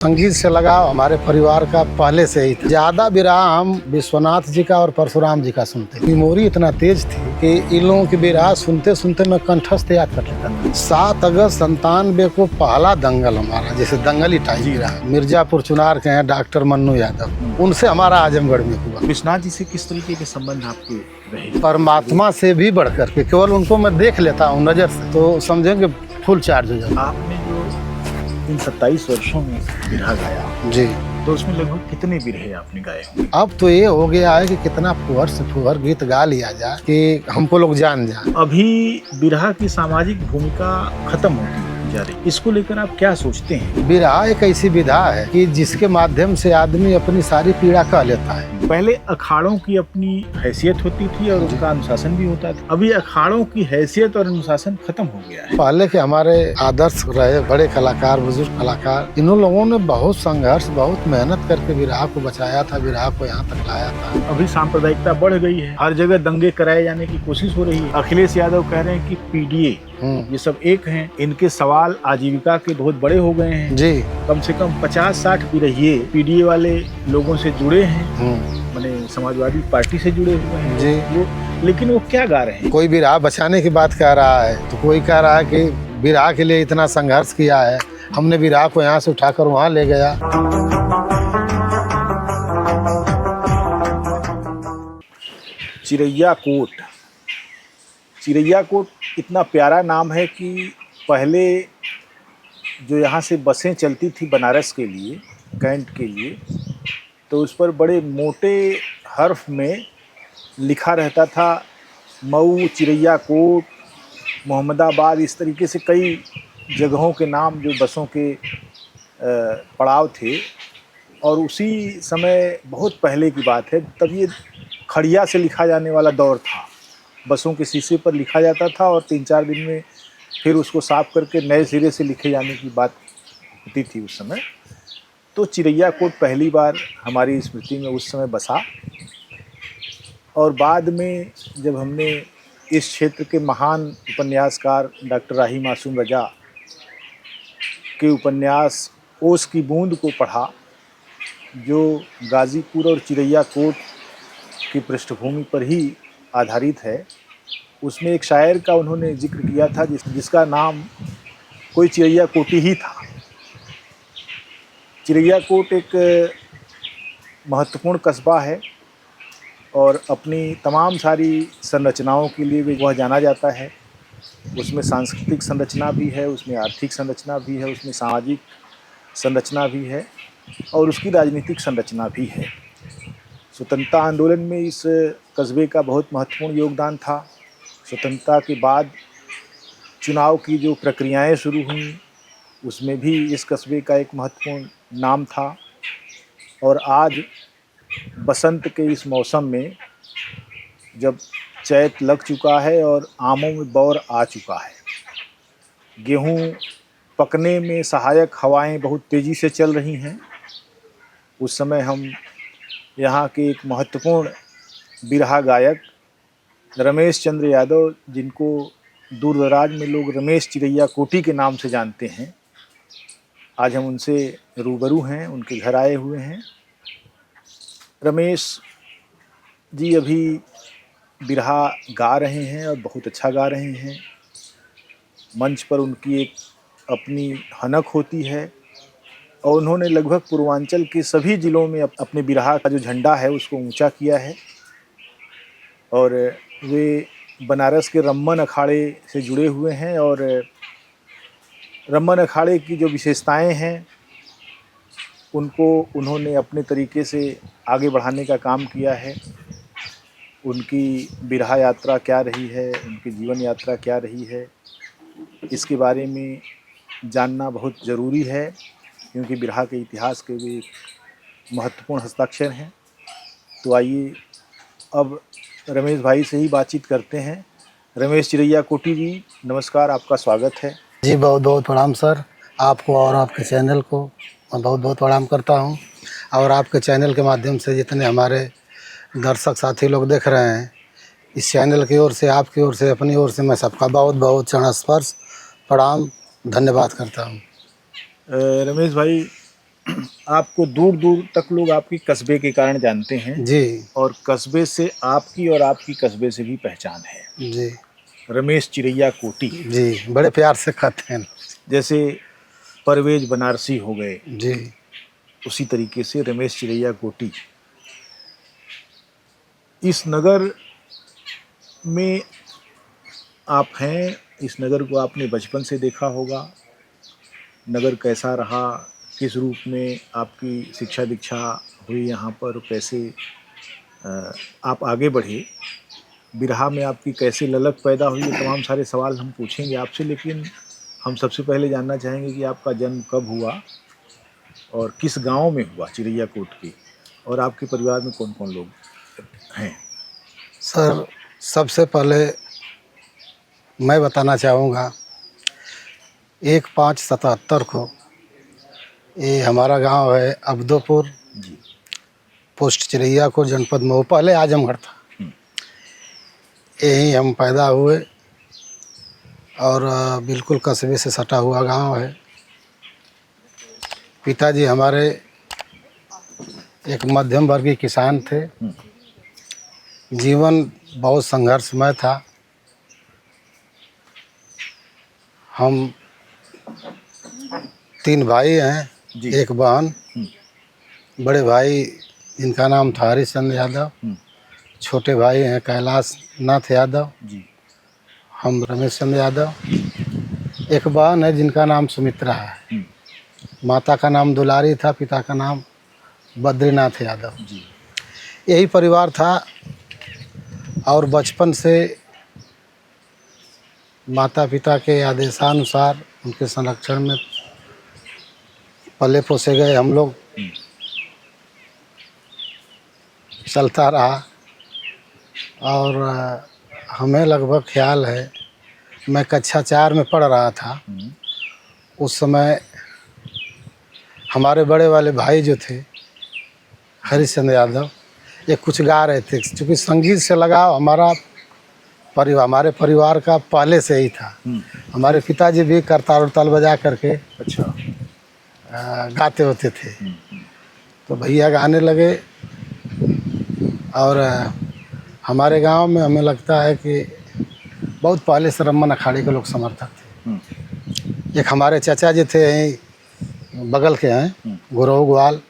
संगीत से लगाव हमारे परिवार का पहले से ही था। ज्यादा विरह हम विश्वनाथ जी का और परशुराम जी का सुनते। मेमोरी इतना तेज थी कि इन लोगों की विरह सुनते सुनते मैं कंठस्थ याद कर लेता था। 7 अगस्त 97 को पहला दंगल हमारा, जैसे दंगल ही टाइप रहा, मिर्जापुर चुनार के हैं डॉक्टर मन्नू यादव, उनसे हमारा आजमगढ़ में हुआ। विश्वनाथ जी से किस तरीके के संबंध आपके रहे? परमात्मा से भी बढ़कर के, केवल उनको मैं देख लेता हूँ नजर से तो समझेंगे फुल चार्ज हो जाता। आपने जो इन 27 वर्षों में बिरहा गाया जी, तो उसमें लगभग कितने बिरहे आपने गाए होंगे? अब तो ये हो गया है कि कितना फुहर से फुहर गीत गा लिया जाए कि हमको लोग जान जाए। अभी बिरहा की सामाजिक भूमिका खत्म होती जा रही, इसको लेकर आप क्या सोचते हैं? विरह एक ऐसी विधा है कि जिसके माध्यम से आदमी अपनी सारी पीड़ा कह लेता है। पहले अखाड़ों की अपनी हैसियत होती थी और उनका अनुशासन भी होता था। अभी अखाड़ों की हैसियत और अनुशासन खत्म हो गया है। पहले के हमारे आदर्श रहे बड़े कलाकार, बुजुर्ग कलाकार, इन लोगों ने बहुत संघर्ष, बहुत मेहनत करके विरह को बचाया था, विरह को यहाँ तक लाया था। अभी सांप्रदायिकता बढ़ गई है, हर जगह दंगे कराए जाने की कोशिश हो रही है। अखिलेश यादव कह रहे हैं कि पीडीए ये सब एक हैं, इनके सवाल आजीविका के बहुत बड़े हो गए हैं जी। कम से कम 50-60 बिरहिए पीडीए वाले लोगों से जुड़े हैं, माने समाजवादी पार्टी से जुड़े हुए हैं जी। वो, लेकिन वो क्या गा रहे हैं? कोई विरह बचाने की बात कह रहा है तो कोई कह रहा है कि विरह के लिए इतना संघर्ष किया है, हमने विरह को यहाँ से उठाकर वहाँ ले गया। चिरैया कोट, चिरैया कोट इतना प्यारा नाम है कि पहले जो यहाँ से बसें चलती थी बनारस के लिए, कैंट के लिए, तो उस पर बड़े मोटे हर्फ में लिखा रहता था मऊ, चिरैया कोट, मोहम्मदाबाद, इस तरीके से कई जगहों के नाम जो बसों के पड़ाव थे। और उसी समय बहुत पहले की बात है, तब ये खड़िया से लिखा जाने वाला दौर था। बसों के शीशे पर लिखा जाता था और 3-4 दिन में फिर उसको साफ करके नए सिरे से लिखे जाने की बात होती थी उस समय। तो चिरैया कोट पहली बार हमारी स्मृति में उस समय बसा और बाद में जब हमने इस क्षेत्र के महान उपन्यासकार डॉक्टर राही मासूम रजा के उपन्यास ओस की बूंद को पढ़ा, जो गाज़ीपुर और चिरैया कोट की पृष्ठभूमि पर ही आधारित है, उसमें एक शायर का उन्होंने जिक्र किया था जिसका नाम कोई चिरैया कोटी ही था। चिरैया कोट एक महत्वपूर्ण कस्बा है और अपनी तमाम सारी संरचनाओं के लिए वह जाना जाता है। उसमें सांस्कृतिक संरचना भी है, उसमें आर्थिक संरचना भी है, उसमें सामाजिक संरचना भी है और उसकी राजनीतिक संरचना भी है। स्वतंत्रता आंदोलन में इस कस्बे का बहुत महत्वपूर्ण योगदान था। स्वतंत्रता के बाद चुनाव की जो प्रक्रियाएं शुरू हुई, उसमें भी इस कस्बे का एक महत्वपूर्ण नाम था। और आज बसंत के इस मौसम में जब चैत लग चुका है और आमों में बौर आ चुका है, गेहूं पकने में सहायक हवाएं बहुत तेज़ी से चल रही हैं, उस समय हम यहाँ के एक महत्वपूर्ण बिरहा गायक रमेश चंद्र यादव, जिनको दूर दराज में लोग रमेश चिरैया कोटी के नाम से जानते हैं, आज हम उनसे रूबरू हैं, उनके घर आए हुए हैं। रमेश जी अभी बिरहा गा रहे हैं और बहुत अच्छा गा रहे हैं। मंच पर उनकी एक अपनी हनक होती है और उन्होंने लगभग पूर्वांचल के सभी ज़िलों में अपने बिरहा का जो झंडा है उसको ऊंचा किया है। और वे बनारस के रम्मन अखाड़े से जुड़े हुए हैं और रम्मन अखाड़े की जो विशेषताएं हैं उनको उन्होंने अपने तरीके से आगे बढ़ाने का काम किया है। उनकी बिरहा यात्रा क्या रही है, उनकी जीवन यात्रा क्या रही है, इसके बारे में जानना बहुत ज़रूरी है, क्योंकि बिरहा के इतिहास के वे महत्वपूर्ण हस्ताक्षर हैं। तो आइए अब रमेश भाई से ही बातचीत करते हैं। रमेश चिरैया कोटी जी, नमस्कार, आपका स्वागत है। जी, बहुत बहुत प्रणाम सर, आपको और आपके चैनल को मैं बहुत बहुत प्रणाम करता हूँ। और आपके चैनल के माध्यम से जितने हमारे दर्शक साथी लोग देख रहे हैं, इस चैनल की ओर से, आपकी ओर से, अपनी ओर से मैं सबका बहुत बहुत चरण स्पर्श प्रणाम धन्यवाद करता हूँ। रमेश भाई, आपको दूर दूर तक लोग आपकी कस्बे के कारण जानते हैं जी और कस्बे से आपकी और आपकी कस्बे से भी पहचान है। जी रमेश चिरैया कोटी, जी, बड़े प्यार से कहते हैं। जैसे परवेज बनारसी हो गए, जी उसी तरीके से रमेश चिरैया कोटी। इस नगर में आप हैं, इस नगर को आपने बचपन से देखा होगा। नगर कैसा रहा, किस रूप में आपकी शिक्षा दीक्षा हुई यहाँ पर, कैसे आप आगे बढ़े, बिरहा में आपकी कैसे ललक पैदा हुई, ये तमाम सारे सवाल हम पूछेंगे आपसे। लेकिन हम सबसे पहले जानना चाहेंगे कि आपका जन्म कब हुआ और किस गांव में हुआ चिरैया कोट के, और आपके परिवार में कौन कौन लोग हैं। सर, सबसे पहले मैं बताना चाहूँगा 1/5/77 को ये हमारा गांव है अब्दोपुर, जी। पोस्ट चिरैया कोट, जनपद मऊ, पहले आजमगढ़ था। यहीं हम पैदा हुए और बिल्कुल कस्बे से सटा हुआ गांव है। पिताजी हमारे एक मध्यम वर्गीय किसान थे। जीवन बहुत संघर्षमय था। हम 3 भाई हैं, जी। 1 बहन। बड़े भाई जिनका नाम था हरिश्चंद्र यादव, छोटे भाई हैं कैलाश नाथ यादव, जी। हम रमेश चंद्र यादव। 1 बहन है जिनका नाम सुमित्रा है। माता का नाम दुलारी था, पिता का नाम बद्रीनाथ यादव। जी। यही परिवार था और बचपन से माता पिता के आदेशानुसार उनके संरक्षण में पले पोसे गए हम लोग। चलता रहा और हमें लगभग ख्याल है मैं कक्षा 4 में पढ़ रहा था। उस समय हमारे बड़े वाले भाई जो थे हरिश्चंद्र यादव, ये कुछ गा रहे थे। क्योंकि संगीत से लगाव हमारे परिवार का पहले से ही था। हमारे पिताजी भी करताल उरताल बजा करके अच्छा। गाते होते थे। तो भैया गाने लगे और हमारे गांव में हमें लगता है कि बहुत पहले से रमन अखाड़े के लोग समर्थक थे। एक हमारे चाचा जी थे यहीं बगल के हैं, गुरु ग्वाल,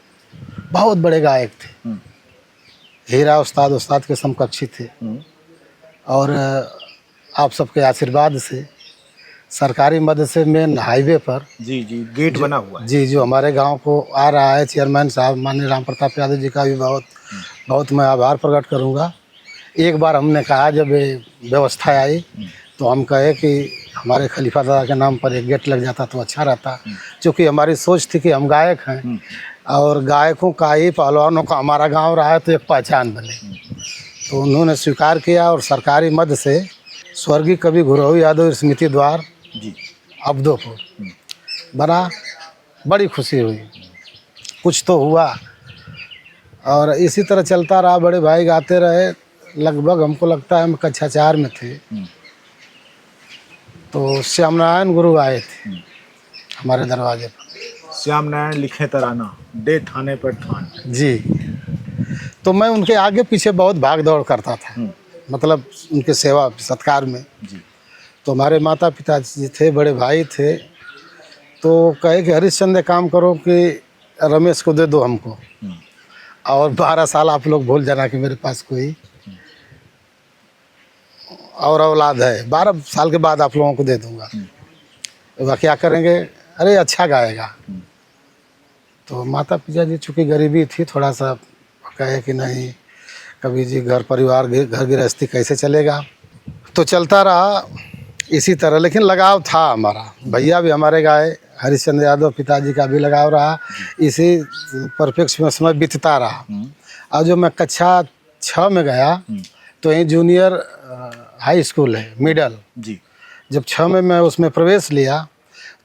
बहुत बड़े गायक थे। हीरा उस्ताद के समकक्षी थे। और आप सबके आशीर्वाद से सरकारी मदद से मेन हाईवे पर जी जी गेट बना हुआ है। जी, जो हमारे गांव को आ रहा है, चेयरमैन साहब माननीय राम प्रताप यादव जी का भी बहुत मैं आभार प्रकट करूंगा। एक बार हमने कहा जब ये व्यवस्था आई तो हम कहे कि हमारे खलीफा दादा के नाम पर एक गेट लग जाता तो अच्छा रहता। क्योंकि हमारी सोच थी कि हम गायक हैं और गायकों का ही, पहलवानों का हमारा गांव रहा है तो एक पहचान बने। तो उन्होंने स्वीकार किया और सरकारी मद से स्वर्गीय कवि गुरु यादव स्मृति द्वार जी अब्दोपुर बना। बड़ी खुशी हुई, कुछ तो हुआ। और इसी तरह चलता रहा, बड़े भाई गाते रहे। लगभग हमको लगता है हम कक्षा 4 में थे तो श्याम नारायण गुरु आए थे हमारे दरवाजे पर। श्याम नारायण लिखे तराना, दे ठाने पर ठान। जी, तो मैं उनके आगे पीछे बहुत भाग दौड़ करता था, मतलब उनके सेवा सत्कार में। जी। तो हमारे माता पिता जी थे, बड़े भाई थे, तो कहे कि हरिश्चंद्र काम करो कि रमेश को दे दो हमको, और 12 साल आप लोग भूल जाना कि मेरे पास कोई और औलाद है। 12 साल के बाद आप लोगों को दे दूंगा। वह क्या करेंगे? अरे अच्छा गाएगा। तो माता पिता जी चूँकि गरीबी थी थोड़ा सा, कहे कि नहीं कभी जी, घर परिवार घर गृहस्थी कैसे चलेगा। तो चलता रहा इसी तरह, लेकिन लगाव था हमारा। भैया भी हमारे गाए, हरिश्चंद्र यादव पिताजी का भी लगाव रहा। इसी परिप्रेक्ष्य में समय बीतता रहा। और जो मैं कक्षा 6 में गया तो यहीं जूनियर हाई स्कूल है, मिडल जी। जब 6 में मैं उसमें प्रवेश लिया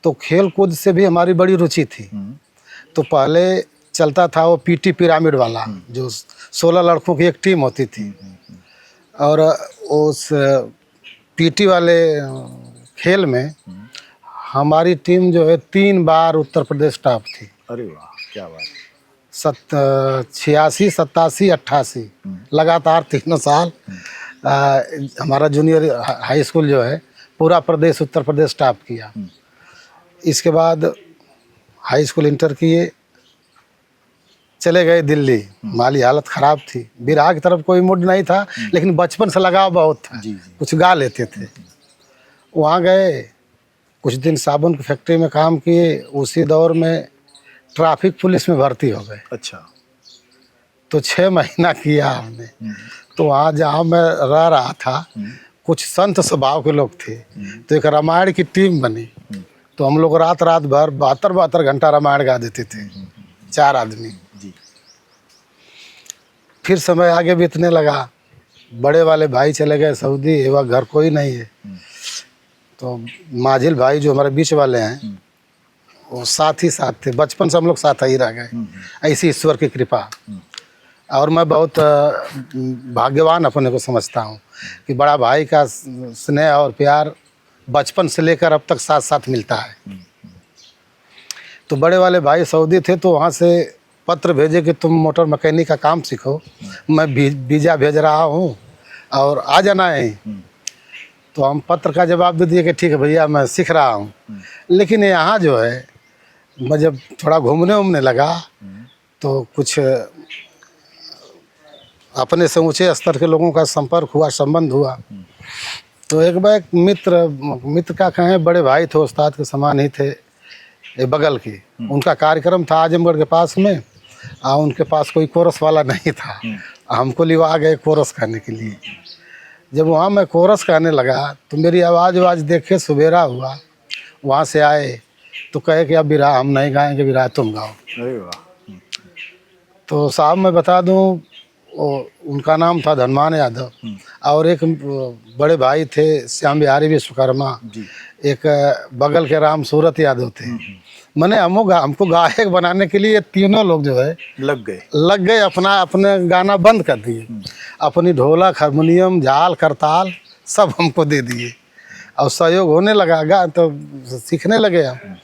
तो खेल कूद से भी हमारी बड़ी रुचि थी। तो पहले चलता था वो पीटी पिरामिड वाला, जो 16 लड़कों की एक टीम होती थी। और उस पीटी वाले खेल में हमारी टीम जो है 3 बार उत्तर प्रदेश टॉप थी। अरे वाह, क्या बात। 86, 87, 88 लगातार 3 साल हमारा जूनियर हाई स्कूल जो है पूरा प्रदेश उत्तर प्रदेश टॉप किया। इसके बाद हाई स्कूल इंटर किए, चले गए दिल्ली। माली हालत ख़राब थी, बिरहा की तरफ कोई मूड नहीं था, लेकिन बचपन से लगाव बहुत था। जी। कुछ गा लेते थे। वहाँ गए, कुछ दिन साबुन की फैक्ट्री में काम किए। उसी दौर में ट्रैफिक पुलिस में भर्ती हो गए। अच्छा। तो 6 महीना किया हमने। तो वहाँ जहाँ मैं रह रहा था, कुछ संत स्वभाव के लोग थे, तो एक रामायण की टीम बनी। तो हम लोग रात भर 72 घंटा रामायण गा देते थे, 4 आदमी। जी। फिर समय आगे बीतने लगा, बड़े वाले भाई चले गए सऊदी, एवं घर कोई नहीं है। तो माजिल भाई जो हमारे बीच वाले हैं, वो साथ ही साथ थे, बचपन से हम लोग साथ ही रह गए। ऐसी ईश्वर की कृपा। और मैं बहुत भाग्यवान अपने को समझता हूँ कि बड़ा भाई का स्नेह और प्यार बचपन से लेकर अब तक साथ साथ मिलता है। तो बड़े वाले भाई सऊदी थे, तो वहाँ से पत्र भेजे कि तुम मोटर मैकेनिक का काम सीखो, मैं वीज़ा भेज रहा हूँ और आ जाना है। तो हम पत्र का जवाब दे दिए कि ठीक है भैया, मैं सीख रहा हूँ। लेकिन यहाँ जो है, मैं जब थोड़ा घूमने लगा तो कुछ अपने से ऊंचे स्तर के लोगों का संपर्क हुआ, संबंध हुआ। तो एक बार मित्र का कहें, बड़े भाई थे, उस्ताद के समान ही थे, ये बगल की। उनका कार्यक्रम था आजमगढ़ के पास में, और उनके पास कोई कोरस वाला नहीं था। हमको लिवा गए कोरस करने के लिए। जब वहाँ मैं कोरस गाने लगा तो मेरी आवाज़ देखे सुबेरा हुआ। वहाँ से आए तो कहे कि अब बिरहा हम नहीं गाएंगे, बिरहा तुम गाओ। अरे वाह। तो साहब मैं बता दूं, उनका नाम था धनमान यादव, और एक बड़े भाई थे श्याम बिहारी विश्वकर्मा, एक बगल के राम सूरत यादव थे। मैंने हमको गायक बनाने के लिए ये तीनों लोग जो है लग गए, अपने गाना बंद कर दिए। अपनी ढोलक, हारमोनियम, झाल, करताल सब हमको दे दिए, और सहयोग होने लगा। गा तो सीखने लगे हम।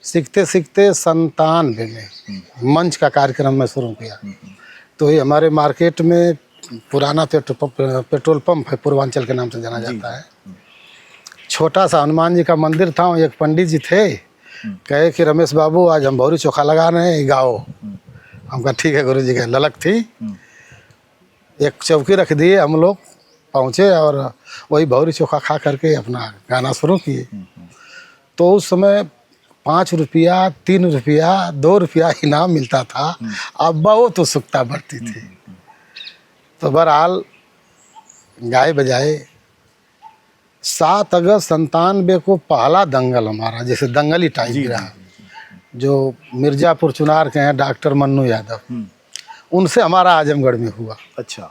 सीखते 97 में मंच का कार्यक्रम में शुरू किया। तो ये हमारे मार्केट में पुराना पेट्रोल पंप है, पूर्वांचल के नाम से जाना जाता है। छोटा सा हनुमान जी का मंदिर था। एक पंडित जी थे, कहे कि रमेश बाबू आज हम भौरी चोखा लगा रहे हैं, गाओ। हम कहा ठीक है गुरु जी। का ललक थी, एक चौकी रख दिए, हम लोग पहुँचे और वही भौरी चोखा खा करके अपना गाना शुरू किए। तो उस समय 5 रुपया, 3 रुपया, 2 रुपया इनाम मिलता था। अब बहुत उत्सुकता बढ़ती थी। तो बहरहाल गाए बजाए 7 अगस्त 97 को पहला दंगल हमारा, जैसे दंगली टाइप रहा, जो मिर्ज़ापुर चुनार के हैं डॉक्टर मन्नू यादव, उनसे हमारा आजमगढ़ में हुआ। अच्छा।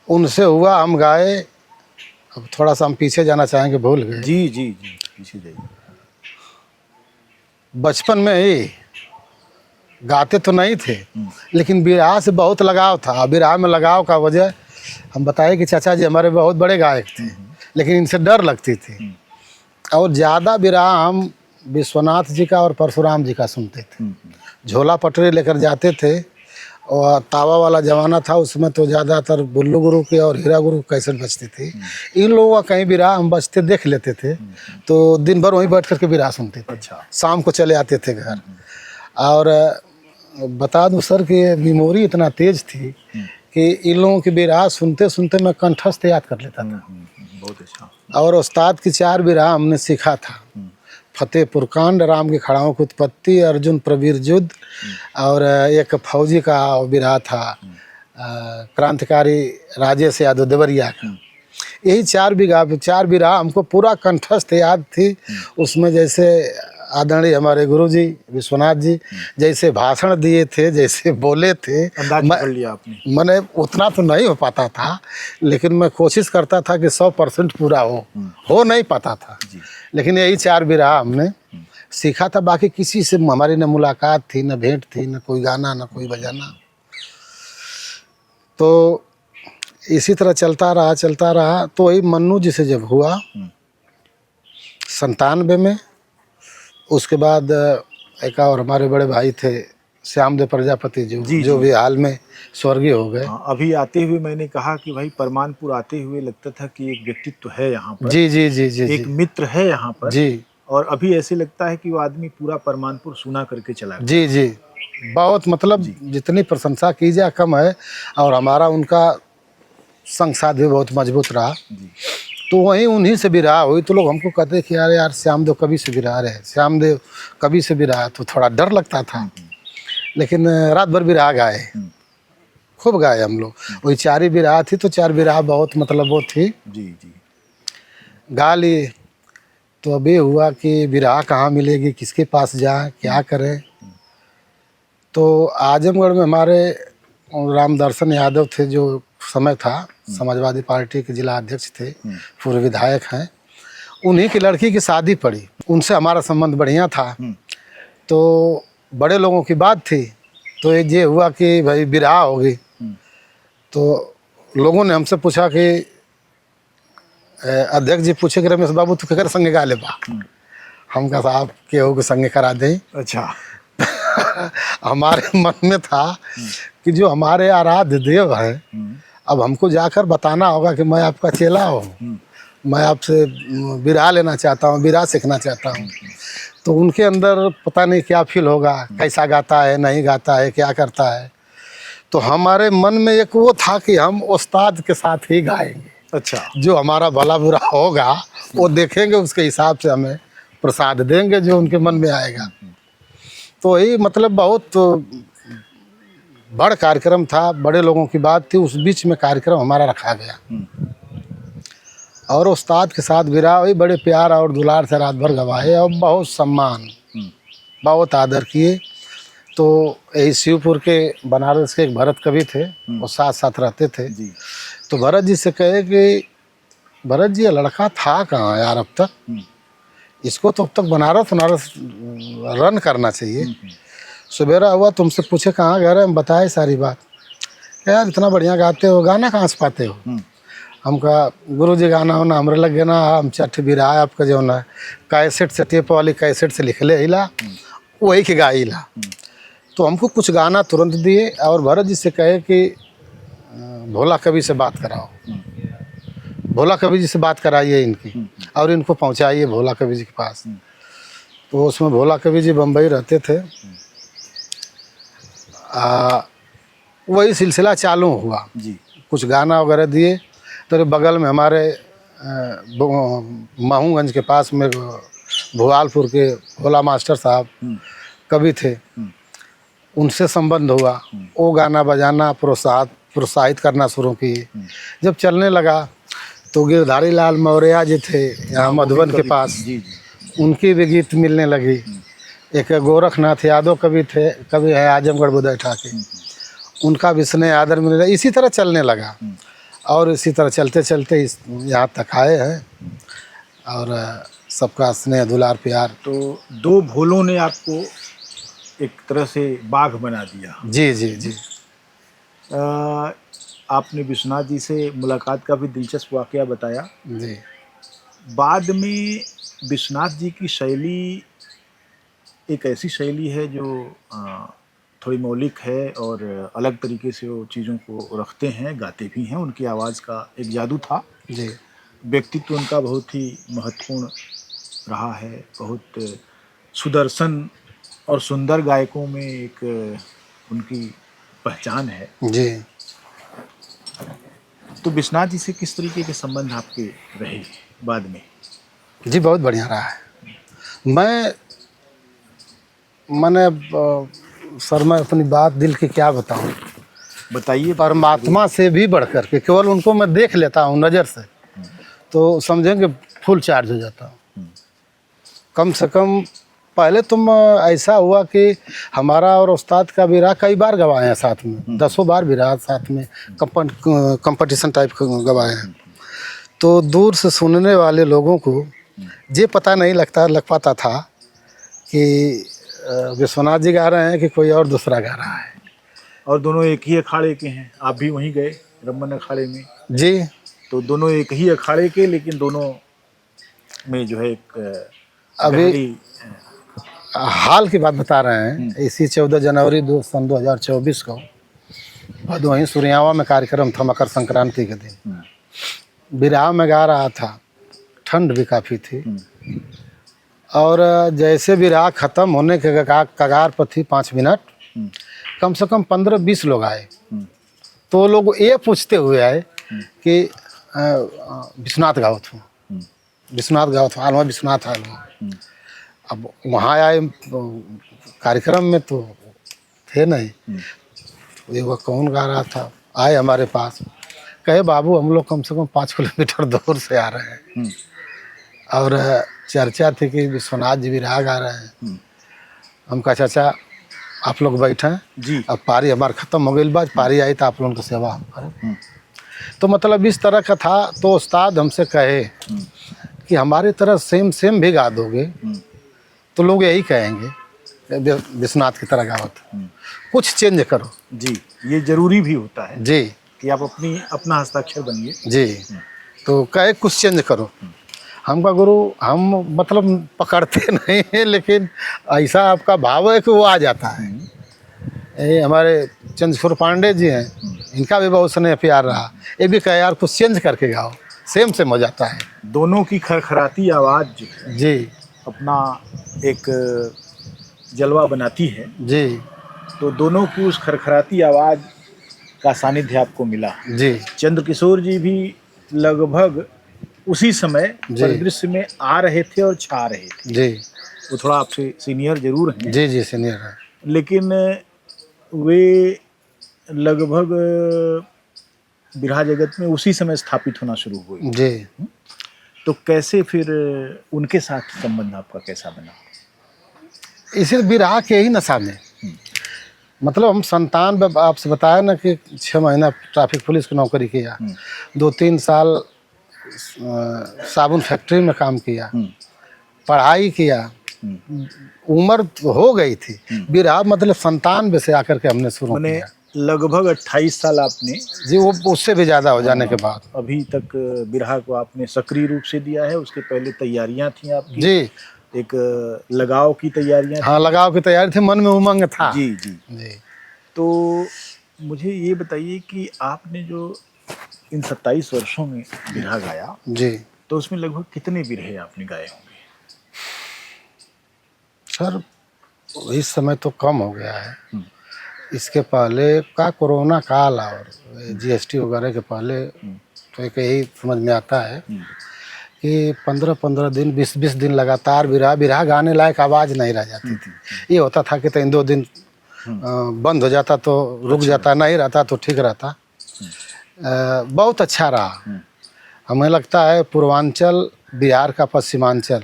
उनसे हुआ, हम गाए। अब थोड़ा सा हम पीछे जाना चाहेंगे, भूल गए। जी पीछे जाइए। बचपन में ही गाते तो नहीं थे, लेकिन बिरहा से बहुत लगाव था। बिरहा में लगाव का वजह हम बताए कि चाचा जी हमारे बहुत बड़े गायक थे, लेकिन इनसे डर लगती थी। और ज़्यादा बिरहा हम विश्वनाथ जी का और परशुराम जी का सुनते थे। झोला पटरी लेकर जाते थे, और तावा वाला ज़माना था, उसमें तो ज़्यादातर बुल्लू गुरु के और हीरा गुरु कैसेट बजती थी। इन लोगों का कहीं बिरहा हम बजते देख लेते थे, तो दिन भर वहीं बैठ करके बिरहा सुनते थे। अच्छा। शाम शाम को चले आते थे घर। और बता दूं सर कि मेमोरी इतना तेज थी कि इन लोगों की बिरहा सुनते सुनते मैं कंठस्थ याद कर लेता था। बहुत अच्छा। और उस्ताद की 4 बिरहा हमने सीखा था। फतेहपुर कांड, राम की खड़ाओं की उत्पत्ति, अर्जुन प्रवीर युद्ध, और एक फौजी का बिरहा था क्रांतिकारी राजेश यादव देवरिया का। यही 4 बिरहा हमको पूरा कंठस्थ याद थी। उसमें जैसे आदरणीय हमारे गुरुजी विश्वनाथ जी जैसे भाषण दिए थे, जैसे बोले थे, अंदाज कर लिया आपने। मैंने उतना तो नहीं हो पाता था, लेकिन मैं कोशिश करता था कि 100% पूरा हो नहीं पाता था। लेकिन यही 4 बिरहा हमने सीखा था। बाकी किसी से हमारी न मुलाकात थी, न भेंट थी, न कोई गाना, न कोई बजाना। तो इसी तरह चलता रहा। तो वही मन्नू जी से जब हुआ 97 में, उसके बाद एक और हमारे बड़े भाई थे श्यामदेव प्रजापति जी, जो जी। भी हाल में स्वर्गीय हो गए। हाँ, अभी आते हुए मैंने कहा कि भाई परमानपुर आते हुए लगता था कि एक व्यक्तित्व है यहाँ पर, जी जी जी जी एक जी मित्र है यहाँ पर, जी और अभी ऐसे लगता है कि वो आदमी पूरा परमानपुर सुना करके चला गया। जी जी बहुत मतलब जी। जितनी प्रशंसा की जाए कम है। और हमारा उनका संग साथ भी बहुत मजबूत रहा। जी। तो वहीं उन्हीं से भी रहा हुई तो लोग हमको कहते कि यार यार श्यामदेव कवि से भी रहा रहे, श्यामदेव कवि से भी रहा, तो थोड़ा डर लगता था। लेकिन रात भर भी रहा गाए, खूब गाए हम लोग। वही 4 बिरहा थी तो 4 बिरहा बहुत मतलब वो थी, जी जी। गा ली। तो अब ये हुआ कि बिरहा कहाँ मिलेगी, किसके पास जाए, क्या करें। तो आजमगढ़ में हमारे रामदर्शन यादव थे, जो समय था समाजवादी पार्टी के जिला अध्यक्ष थे, पूर्व विधायक हैं। उन्हीं की लड़की की शादी पड़ी, उनसे हमारा संबंध बढ़िया था। तो बड़े लोगों की बात थी, तो ये हुआ कि भाई बिरहा होगी। तो लोगों ने हमसे पूछा कि अध्यक्ष जी पूछे कि रमेश बाबू तू केकर संगे गा ले बा। हम कहा साहब के हो के संगे करा दें। अच्छा। हमारे मन में था कि जो हमारे आराध्य देव हैं, अब हमको जाकर बताना होगा कि मैं आपका चेला हूँ, मैं आपसे बिरहा लेना चाहता हूँ, बिरहा सीखना चाहता हूँ। तो उनके अंदर पता नहीं क्या फील होगा, कैसा गाता है, नहीं गाता है, क्या करता है। तो हमारे मन में एक वो था कि हम उस्ताद के साथ ही गाएंगे। अच्छा। जो हमारा भला बुरा होगा वो देखेंगे, उसके हिसाब से हमें प्रसाद देंगे जो उनके मन में आएगा। तो यही मतलब बहुत बड़ा कार्यक्रम था, बड़े लोगों की बात थी, उस बीच में कार्यक्रम हमारा रखा गया। और उस्ताद के साथ बिरहा वही बड़े प्यार और दुलार से रात भर गवाए और बहुत सम्मान, बहुत आदर किए। तो यही शिवपुर के बनारस के एक भरत कवि थे, वो साथ साथ रहते थे। जी। तो भरत जी से कहे कि भरत जी ये लड़का था कहाँ यार अब तक, इसको तो अब तक बनारस रन करना चाहिए। सवेरा हुआ तुमसे पूछे कहाँ घर है, हम बताए सारी बात। यार इतना बढ़िया गाते हो, गाना कहाँ से पाते हो। हम कहा गुरु जी गाना होना हमरे लग गया ना, हम चट बिरहा आपका जो ना कैसेट से, टेप वाली कैसेट से लिख ले हिला, वही के गा हिला। तो हमको कुछ गाना तुरंत दिए और भरत जी से कहे कि भोला कवि से बात कराओ, भोला कवि जी से बात कराइए इनकी और इनको पहुंचाइए भोला कवि जी के पास। तो उसमें भोला कवि जी बम्बई रहते थे। वही सिलसिला चालू हुआ जी। कुछ गाना वगैरह दिए। तो बगल में हमारे महूगंज के पास में भोपालपुर के भोला मास्टर साहब कवि थे, उनसे संबंध हुआ। वो गाना बजाना प्रोत्साहित करना शुरू किए। जब चलने लगा तो गिरधारी लाल मौर्य जी थे यहाँ मधुबन के पास, उनकी भी गीत मिलने लगी। एक गोरखनाथ यादव कवि थे, कवि है आजमगढ़ बुदय ठाके, उनका भी स्नेह आदर मिलने लगा। इसी तरह चलने लगा और इसी तरह चलते चलते यहाँ तक आए हैं और सबका स्नेह दुलार प्यार। तो दो भोलों ने आपको एक तरह से बाघ बना दिया। जी जी जी। आपने विश्वनाथ जी से मुलाकात का भी दिलचस्प वाकया बताया। जी। बाद में विश्वनाथ जी की शैली एक ऐसी शैली है जो थोड़ी मौलिक है और अलग तरीके से वो चीज़ों को रखते हैं, गाते भी हैं। उनकी आवाज़ का एक जादू था। जी। व्यक्तित्व उनका बहुत ही महत्वपूर्ण रहा है। बहुत सुदर्शन और सुंदर गायकों में एक उनकी पहचान है। जी। तो विश्वनाथ जी से किस तरीके के संबंध आपके रहे बाद में? जी बहुत बढ़िया रहा है। मैंने सर मैं अपनी बात दिल की क्या बताऊं, बताइए। परमात्मा से भी बढ़कर के केवल उनको मैं देख लेता हूं नज़र से तो समझेंगे फुल चार्ज हो जाता हूं। कम से कम पहले तुम ऐसा हुआ कि हमारा और उस्ताद का बिरहा कई बार गवाए हैं साथ में, 10 बार बिरहा साथ में कंपटीशन टाइप गवाए हैं। तो दूर से सुनने वाले लोगों को ये पता नहीं लग पाता था कि विश्वनाथ जी गा रहे हैं कि कोई और दूसरा गा रहा है। और दोनों एक ही अखाड़े के हैं। आप भी वहीं गए रमन अखाड़े में? जी। तो दोनों एक ही अखाड़े के, लेकिन दोनों में जो है एक अभी हाल की बात बता रहे हैं। इसी 14 जनवरी सन 2024 को भदोही सूर्यावा में कार्यक्रम था, मकर संक्रांति के दिन। बिरहा में गा रहा था, ठंड भी काफ़ी थी, और जैसे बिरहा ख़त्म होने के कगार पर थी, 5 मिनट, कम से कम 15-20 लोग आए। तो लोग ये पूछते हुए आए कि विश्वनाथ गाओ थो, विश्वनाथ गाओ थो, आलवा विश्वनाथ आलवा। अब वहाँ आए कार्यक्रम में तो थे नहीं, ये वो कौन गा रहा था, आए हमारे पास, कहे बाबू हम लोग कम से कम 5 किलोमीटर दूर से आ रहे हैं, और चर्चा थी कि विश्वनाथ जी बिरहा गा रहे हैं। हम कहा चाचा आप लोग बैठे जी, अब पारी हमार ख़त्म हो गई, बात पारी आई तो आप लोगों की सेवा हम करें। तो मतलब इस तरह का था। तो उस्ताद हमसे कहे कि हमारी तरह सेम भी गा दोगे तो लोग यही कहेंगे विश्वनाथ की तरह गावत, कुछ चेंज करो। जी, ये जरूरी भी होता है जी कि आप अपना हस्ताक्षर बनिए। जी। तो कहे कुछ चेंज करो। हम का गुरु हम मतलब पकड़ते नहीं हैं, लेकिन ऐसा आपका भाव है कि वो आ जाता है। ये हमारे चंद्रशेखर पांडे जी हैं, इनका भी बहुत स्नेह प्यार रहा। ये भी कहे यार कुछ चेंज करके गाओ, सेम हो जाता है। दोनों की खरखराती आवाज़ जो है जी अपना एक जलवा बनाती है। जी तो दोनों की उस खरखराती आवाज़ का सानिध्य आपको मिला। जी चंद्रकिशोर जी भी लगभग उसी समय जी। परिदृश्य में आ रहे थे और छा रहे थे। जी वो थोड़ा आपसे सीनियर जरूर हैं, जी जी सीनियर है। लेकिन वे लगभग बिरहा जगत में उसी समय स्थापित होना शुरू हुए। जी तो कैसे फिर उनके साथ संबंध आपका कैसा बना? इसी बिरहा के ही नशा में, मतलब हम संतान आपसे बताया ना कि 6 महीना ट्रैफिक पुलिस की नौकरी किया, 2-3 साल साबुन फैक्ट्री में काम किया, पढ़ाई किया, उम्र हो गई थी। बिरहा मतलब 97 से आकर के हमने शुरू मैंने किया। लगभग 28 साल आपने जी वो उससे भी ज़्यादा हो जाने के बाद अभी तक बिरहा को आपने सक्रिय रूप से दिया है। उसके पहले तैयारियां थी आपकी, जी। एक लगाव की तैयारियां हाँ लगाव की तैयारी थी, मन में उमंग था। जी जी जी। तो मुझे ये बताइए कि आपने जो इन 27 वर्षों में बिरहा गाया, जी तो उसमें लगभग कितने बिरहे आपने गाए होंगे? सर इस समय तो कम हो गया है। इसके पहले का कोरोना काल और जीएसटी वगैरह के पहले तो एक यही समझ में आता है कि 15-15 दिन 20-20 दिन लगातार बिरहा गाने लायक आवाज़ नहीं रह जाती थी। ये होता था कि 3-2 दिन बंद हो जाता तो रुक जाता, नहीं रहता तो ठीक रहता। बहुत अच्छा रहा। हमें लगता है पूर्वांचल बिहार का पश्चिमांचल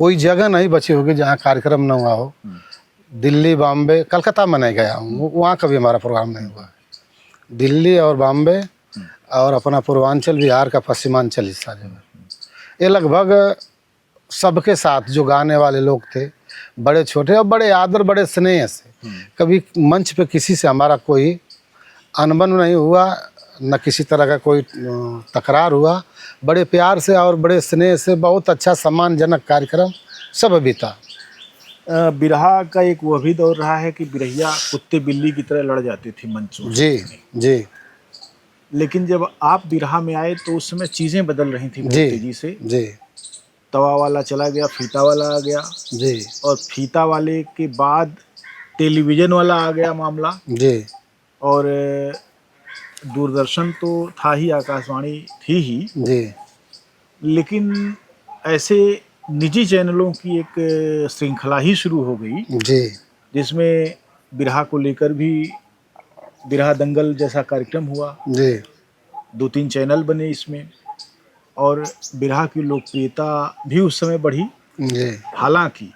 कोई जगह नहीं बची होगी जहाँ कार्यक्रम न हुआ हो। दिल्ली, बॉम्बे, कलकत्ता में नहीं गया हूँ, वहाँ कभी हमारा प्रोग्राम नहीं हुआ। दिल्ली और बॉम्बे और अपना पूर्वांचल बिहार का पश्चिमांचल हिस्सा जो है, ये लगभग सबके साथ जो गाने वाले लोग थे, बड़े छोटे और बड़े आदर बड़े स्नेह से, कभी मंच पे किसी से हमारा कोई अनबन नहीं हुआ, न किसी तरह का कोई तकरार हुआ। बड़े प्यार से और बड़े स्नेह से बहुत अच्छा सम्मानजनक कार्यक्रम सब बीता। बिरहा का एक वह भी दौर रहा है कि बिरहिया कुत्ते बिल्ली की तरह लड़ जाते थे मंचों से। जी जी लेकिन जब आप बिरहा में आए तो उस समय चीज़ें बदल रही थी बहुत तेजी से। जी तवा वाला चला गया, फीता वाला आ गया, जी और फीता वाले के बाद टेलीविज़न वाला आ गया मामला। जी और दूरदर्शन तो था ही, आकाशवाणी थी ही, जी लेकिन ऐसे निजी चैनलों की एक श्रृंखला ही शुरू हो गई जी जिसमें बिरहा को लेकर भी बिरहा दंगल जैसा कार्यक्रम हुआ। जी 2-3 चैनल बने इसमें, और बिरहा की लोकप्रियता भी उस समय बढ़ी। जी हालांकि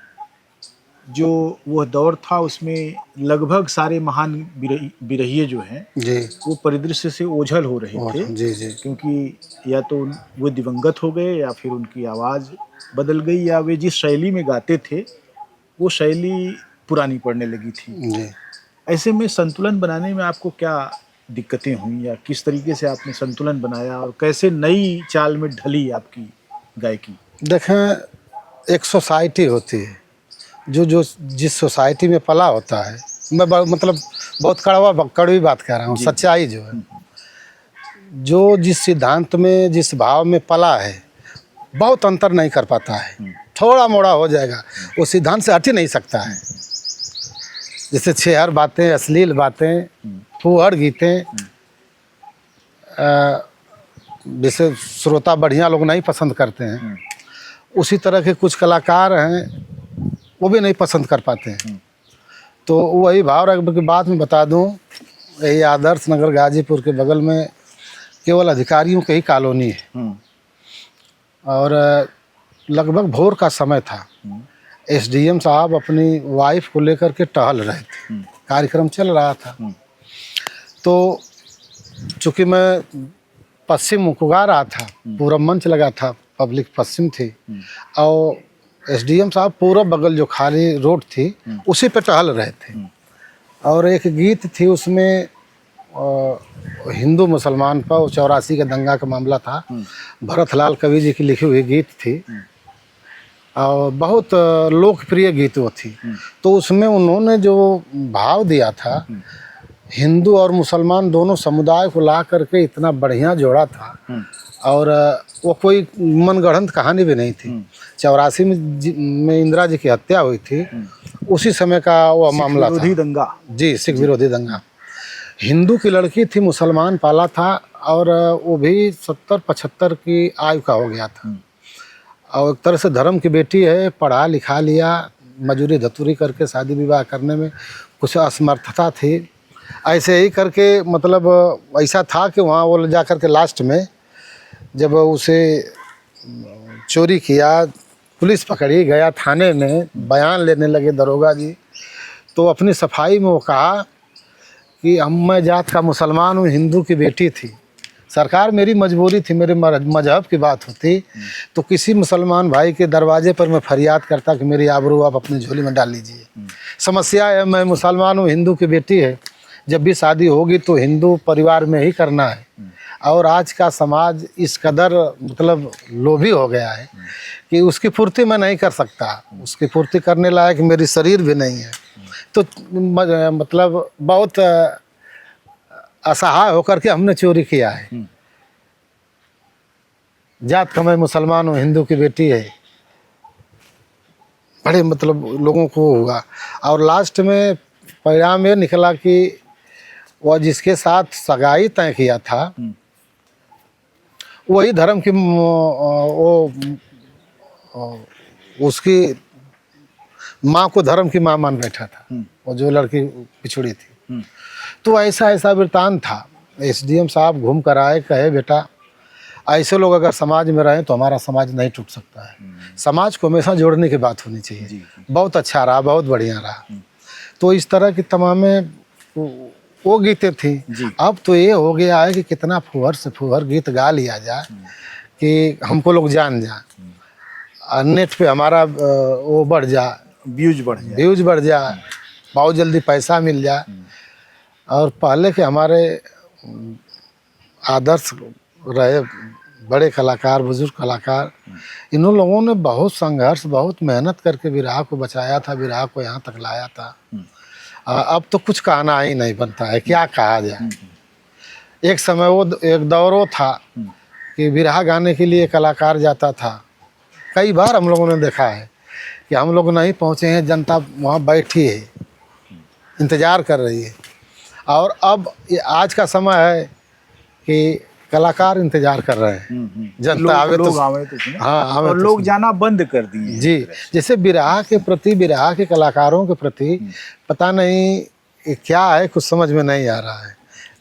जो वह दौर था उसमें लगभग सारे महान बिरहिए जो हैं जी वो परिदृश्य से ओझल हो रहे थे, जी जी क्योंकि या तो वो दिवंगत हो गए या फिर उनकी आवाज़ बदल गई, या वे जिस शैली में गाते थे वो शैली पुरानी पड़ने लगी थी। जी। ऐसे में संतुलन बनाने में आपको क्या दिक्कतें हुई, या किस तरीके से आपने संतुलन बनाया और कैसे नई चाल में ढली आपकी गायकी? देखें, एक सोसाइटी होती है, जो जो जिस सोसाइटी में पला होता है, मैं मतलब बहुत कड़वी बात कह रहा हूँ, सच्चाई जो है, जो जिस सिद्धांत में जिस भाव में पला है बहुत अंतर नहीं कर पाता है, थोड़ा मोड़ा हो जाएगा, वो सिद्धांत से हट ही नहीं सकता है। जैसे छेहर बातें, अश्लील बातें, फूहड़ गीतें, जिसे श्रोता बढ़िया लोग नहीं पसंद करते हैं, उसी तरह के कुछ कलाकार हैं वो भी नहीं पसंद कर पाते हैं। तो वही भाव रख के बात में बता दूं, यही आदर्श नगर गाजीपुर के बगल में केवल अधिकारियों की ही कॉलोनी है, और लगभग भोर का समय था। एसडीएम साहब अपनी वाइफ को लेकर के टहल रहे थे, कार्यक्रम चल रहा था। तो चूँकि मैं पश्चिम मुखगा रहा था, पूरा मंच लगा था, पब्लिक पश्चिम थी, और एसडीएम साहब पूरा बगल जो खाली रोड थी उसी पे टहल रहे थे। और एक गीत थी उसमें हिंदू मुसलमान पर 84 के दंगा का मामला था, भरतलाल कवि जी की लिखी हुई गीत थी, और बहुत लोकप्रिय गीत वो थी। तो उसमें उन्होंने जो भाव दिया था, हिंदू और मुसलमान दोनों समुदाय को ला करके इतना बढ़िया जोड़ा था, और वो कोई मनगढ़ंत कहानी भी नहीं थी। 84 में इंदिरा जी की हत्या हुई थी, उसी समय का वो मामला था, दंगा, जी, सिख विरोधी दंगा। हिंदू की लड़की थी, मुसलमान पाला था, और वो भी 70-75 की आयु का हो गया था, और एक तरह से धर्म की बेटी है, पढ़ा लिखा लिया, मजूरी धतूरी करके शादी विवाह करने में कुछ असमर्थता थी। ऐसे ही करके मतलब ऐसा था कि वहाँ वो जा कर के लास्ट में जब उसे चोरी किया, पुलिस पकड़ी, गया थाने में, बयान लेने लगे दरोगा जी, तो अपनी सफाई में वो कहा कि मैं जात का मुसलमान हूँ, हिंदू की बेटी थी, सरकार मेरी मजबूरी थी, मेरे मजहब की बात होती तो किसी मुसलमान भाई के दरवाजे पर मैं फरियाद करता कि मेरी आबरू आप अपनी झोली में डाल लीजिए। समस्या है, मैं मुसलमान हूँ, हिंदू की बेटी है, जब भी शादी होगी तो हिंदू परिवार में ही करना है। और आज का समाज इस कदर मतलब लोभी हो गया है कि उसकी पूर्ति मैं नहीं कर सकता, उसकी पूर्ति करने लायक मेरी शरीर भी नहीं है। तो मतलब बहुत असहाय होकर के हमने चोरी किया है। जात का मैं मुसलमान हूँ, हिंदू की बेटी है, बड़े मतलब लोगों को होगा। और लास्ट में परिणाम ये निकला कि वह जिसके साथ सगाई तय किया था वही धर्म की वो उसकी माँ को धर्म की माँ मान बैठा था, वो जो लड़की पिछड़ी थी। तो ऐसा वृतांत था। एसडीएम साहब घूम कर आए, कहे बेटा ऐसे लोग अगर समाज में रहें तो हमारा समाज नहीं टूट सकता है, समाज को हमेशा जोड़ने की बात होनी चाहिए। बहुत अच्छा रहा, बहुत बढ़िया रहा। तो इस तरह की तमाम वो गीतें थी। अब तो ये हो गया है कि कितना फुहर से फुहर गीत गा लिया जाए कि हमको लोग जान जाए, नेट पे हमारा वो बढ़ जाए, व्यूज बढ़ जाए, बहुत जल्दी पैसा मिल जाए। और पहले के हमारे आदर्श रहे बड़े कलाकार, बुजुर्ग कलाकार, इन लोगों ने बहुत संघर्ष, बहुत मेहनत करके बिरहा को बचाया था, बिरहा को यहाँ तक लाया था। अब तो कुछ कहना ही नहीं बनता है, क्या कहा जाए। एक समय वो एक दौर वो था कि बिरहा गाने के लिए कलाकार जाता था। कई बार हम लोगों ने देखा है कि हम लोग नहीं पहुँचे हैं, जनता वहाँ बैठी है, इंतज़ार कर रही है। और अब आज का समय है कि कलाकार इंतजार कर रहे हैं, जनता आवे तो हाँ, और लोग जाना बंद कर दिए जी। जैसे बिरहा के प्रति, बिरहा के कलाकारों के प्रति पता नहीं क्या है, कुछ समझ में नहीं आ रहा है।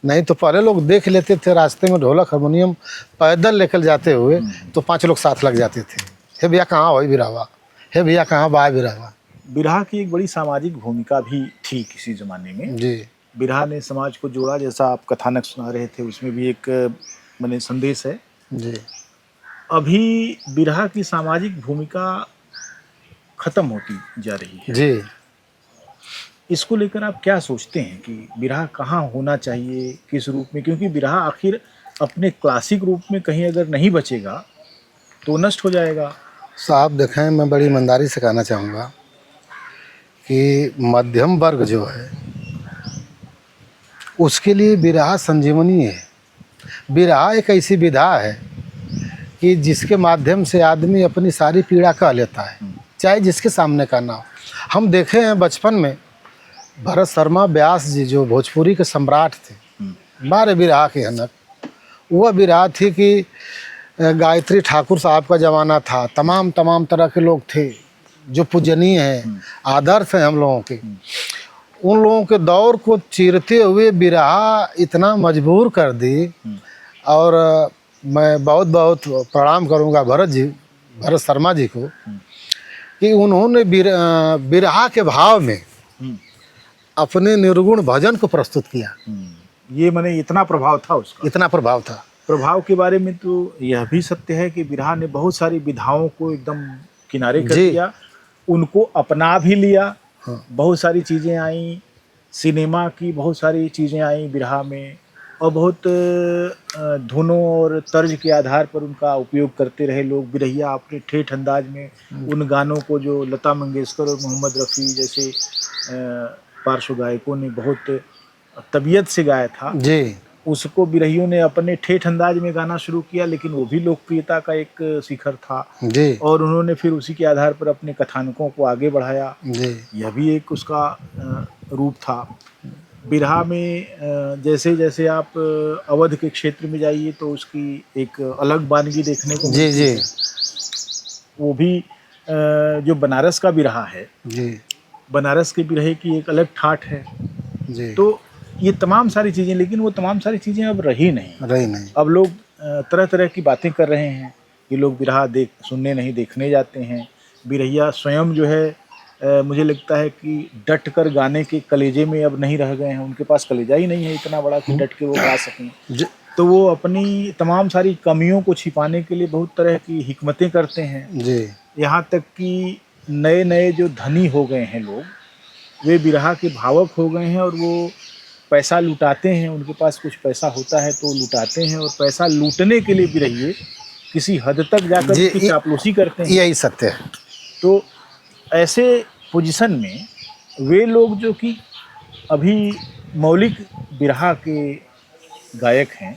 नहीं तो पहले लोग देख लेते थे रास्ते में ढोलक हारमोनियम पैदल लेकर जाते हुए, तो 5 लोग साथ लग जाते थे, हे भैया कहाँ हो बिरहा, हे भैया कहाँ बा बिरहा। बिरहा की एक बड़ी सामाजिक भूमिका भी थी किसी ज़माने में जी। बिरहा ने समाज को जोड़ा, जैसा आप कथानक सुना रहे थे उसमें भी एक माने संदेश है जी। अभी बिरहा की सामाजिक भूमिका खत्म होती जा रही है जी। इसको लेकर आप क्या सोचते हैं कि बिरहा कहाँ होना चाहिए, किस रूप में? क्योंकि बिरहा आखिर अपने क्लासिक रूप में कहीं अगर नहीं बचेगा तो नष्ट हो जाएगा। साहब देखें, मैं बड़ी ईमानदारी से कहना चाहूँगा कि मध्यम वर्ग जो है उसके लिए बिरहा संजीवनी है। बिरहा एक ऐसी विधा है कि जिसके माध्यम से आदमी अपनी सारी पीड़ा कह लेता है, चाहे जिसके सामने का ना हो। हम देखे हैं बचपन में भरत शर्मा व्यास जी जो भोजपुरी के सम्राट थे, बारे बिरहा के हनक। वह बिरहा थी कि गायत्री ठाकुर साहब का ज़माना था, तमाम तरह के लोग थे जो पूजनीय हैं, आदर्श हैं हम लोगों के। उन लोगों के दौर को चीरते हुए बिरहा इतना मजबूर कर दी। और मैं बहुत बहुत प्रणाम करूंगा भरत शर्मा जी को कि उन्होंने बिरहा के भाव में अपने निर्गुण भजन को प्रस्तुत किया। ये माने इतना प्रभाव था उसका, इतना प्रभाव था। प्रभाव के बारे में तो यह भी सत्य है कि बिरहा ने बहुत सारी विधाओं को एकदम किनारे कर दिया, उनको अपना भी लिया। हाँ। बहुत सारी चीज़ें आई, सिनेमा की बहुत सारी चीज़ें आई बिरहा में, और बहुत धुनों और तर्ज के आधार पर उनका उपयोग करते रहे लोग। बिरहिया अपने ठेठ अंदाज में उन गानों को जो लता मंगेशकर और मोहम्मद रफ़ी जैसे पार्श्व गायकों ने बहुत तबीयत से गाया था जी, उसको बिरहियों ने अपने ठेठ अंदाज में गाना शुरू किया, लेकिन वो भी लोकप्रियता का एक शिखर था जी, और उन्होंने फिर उसी के आधार पर अपने कथानकों को आगे बढ़ाया। जी, यह भी एक उसका रूप था। बिरहा में जैसे जैसे आप अवध के क्षेत्र में जाइए तो उसकी एक अलग वानगी देखने को जी, मिलती जी, है। वो भी जो बनारस का बिरहा है, जी, बनारस के बिरहे की एक अलग ठाठ है। जी, तो ये तमाम सारी चीज़ें, लेकिन वो तमाम सारी चीज़ें अब रही नहीं। रही नहीं। अब लोग तरह तरह की बातें कर रहे हैं कि लोग बिरहा सुनने नहीं देखने जाते हैं। बिरहिया स्वयं जो है मुझे लगता है कि डट कर गाने के कलेजे में अब नहीं रह गए हैं। उनके पास कलेजा ही नहीं है इतना बड़ा कि डट के वो गा सकें। तो वो अपनी तमाम सारी कमियों को छिपाने के लिए बहुत तरह की हिकमतें करते हैं। जी, यहाँ तक कि नए नए जो धनी हो गए हैं लोग, वे बिरहा के भावक हो गए हैं और वो पैसा लुटाते हैं। उनके पास कुछ पैसा होता है तो लुटाते हैं, और पैसा लूटने के लिए बिरहिए किसी हद तक जाकर उसकी चापलूसी करते हैं। यही सत्य है। तो ऐसे पोजीशन में वे लोग जो कि अभी मौलिक बिरहा के गायक हैं,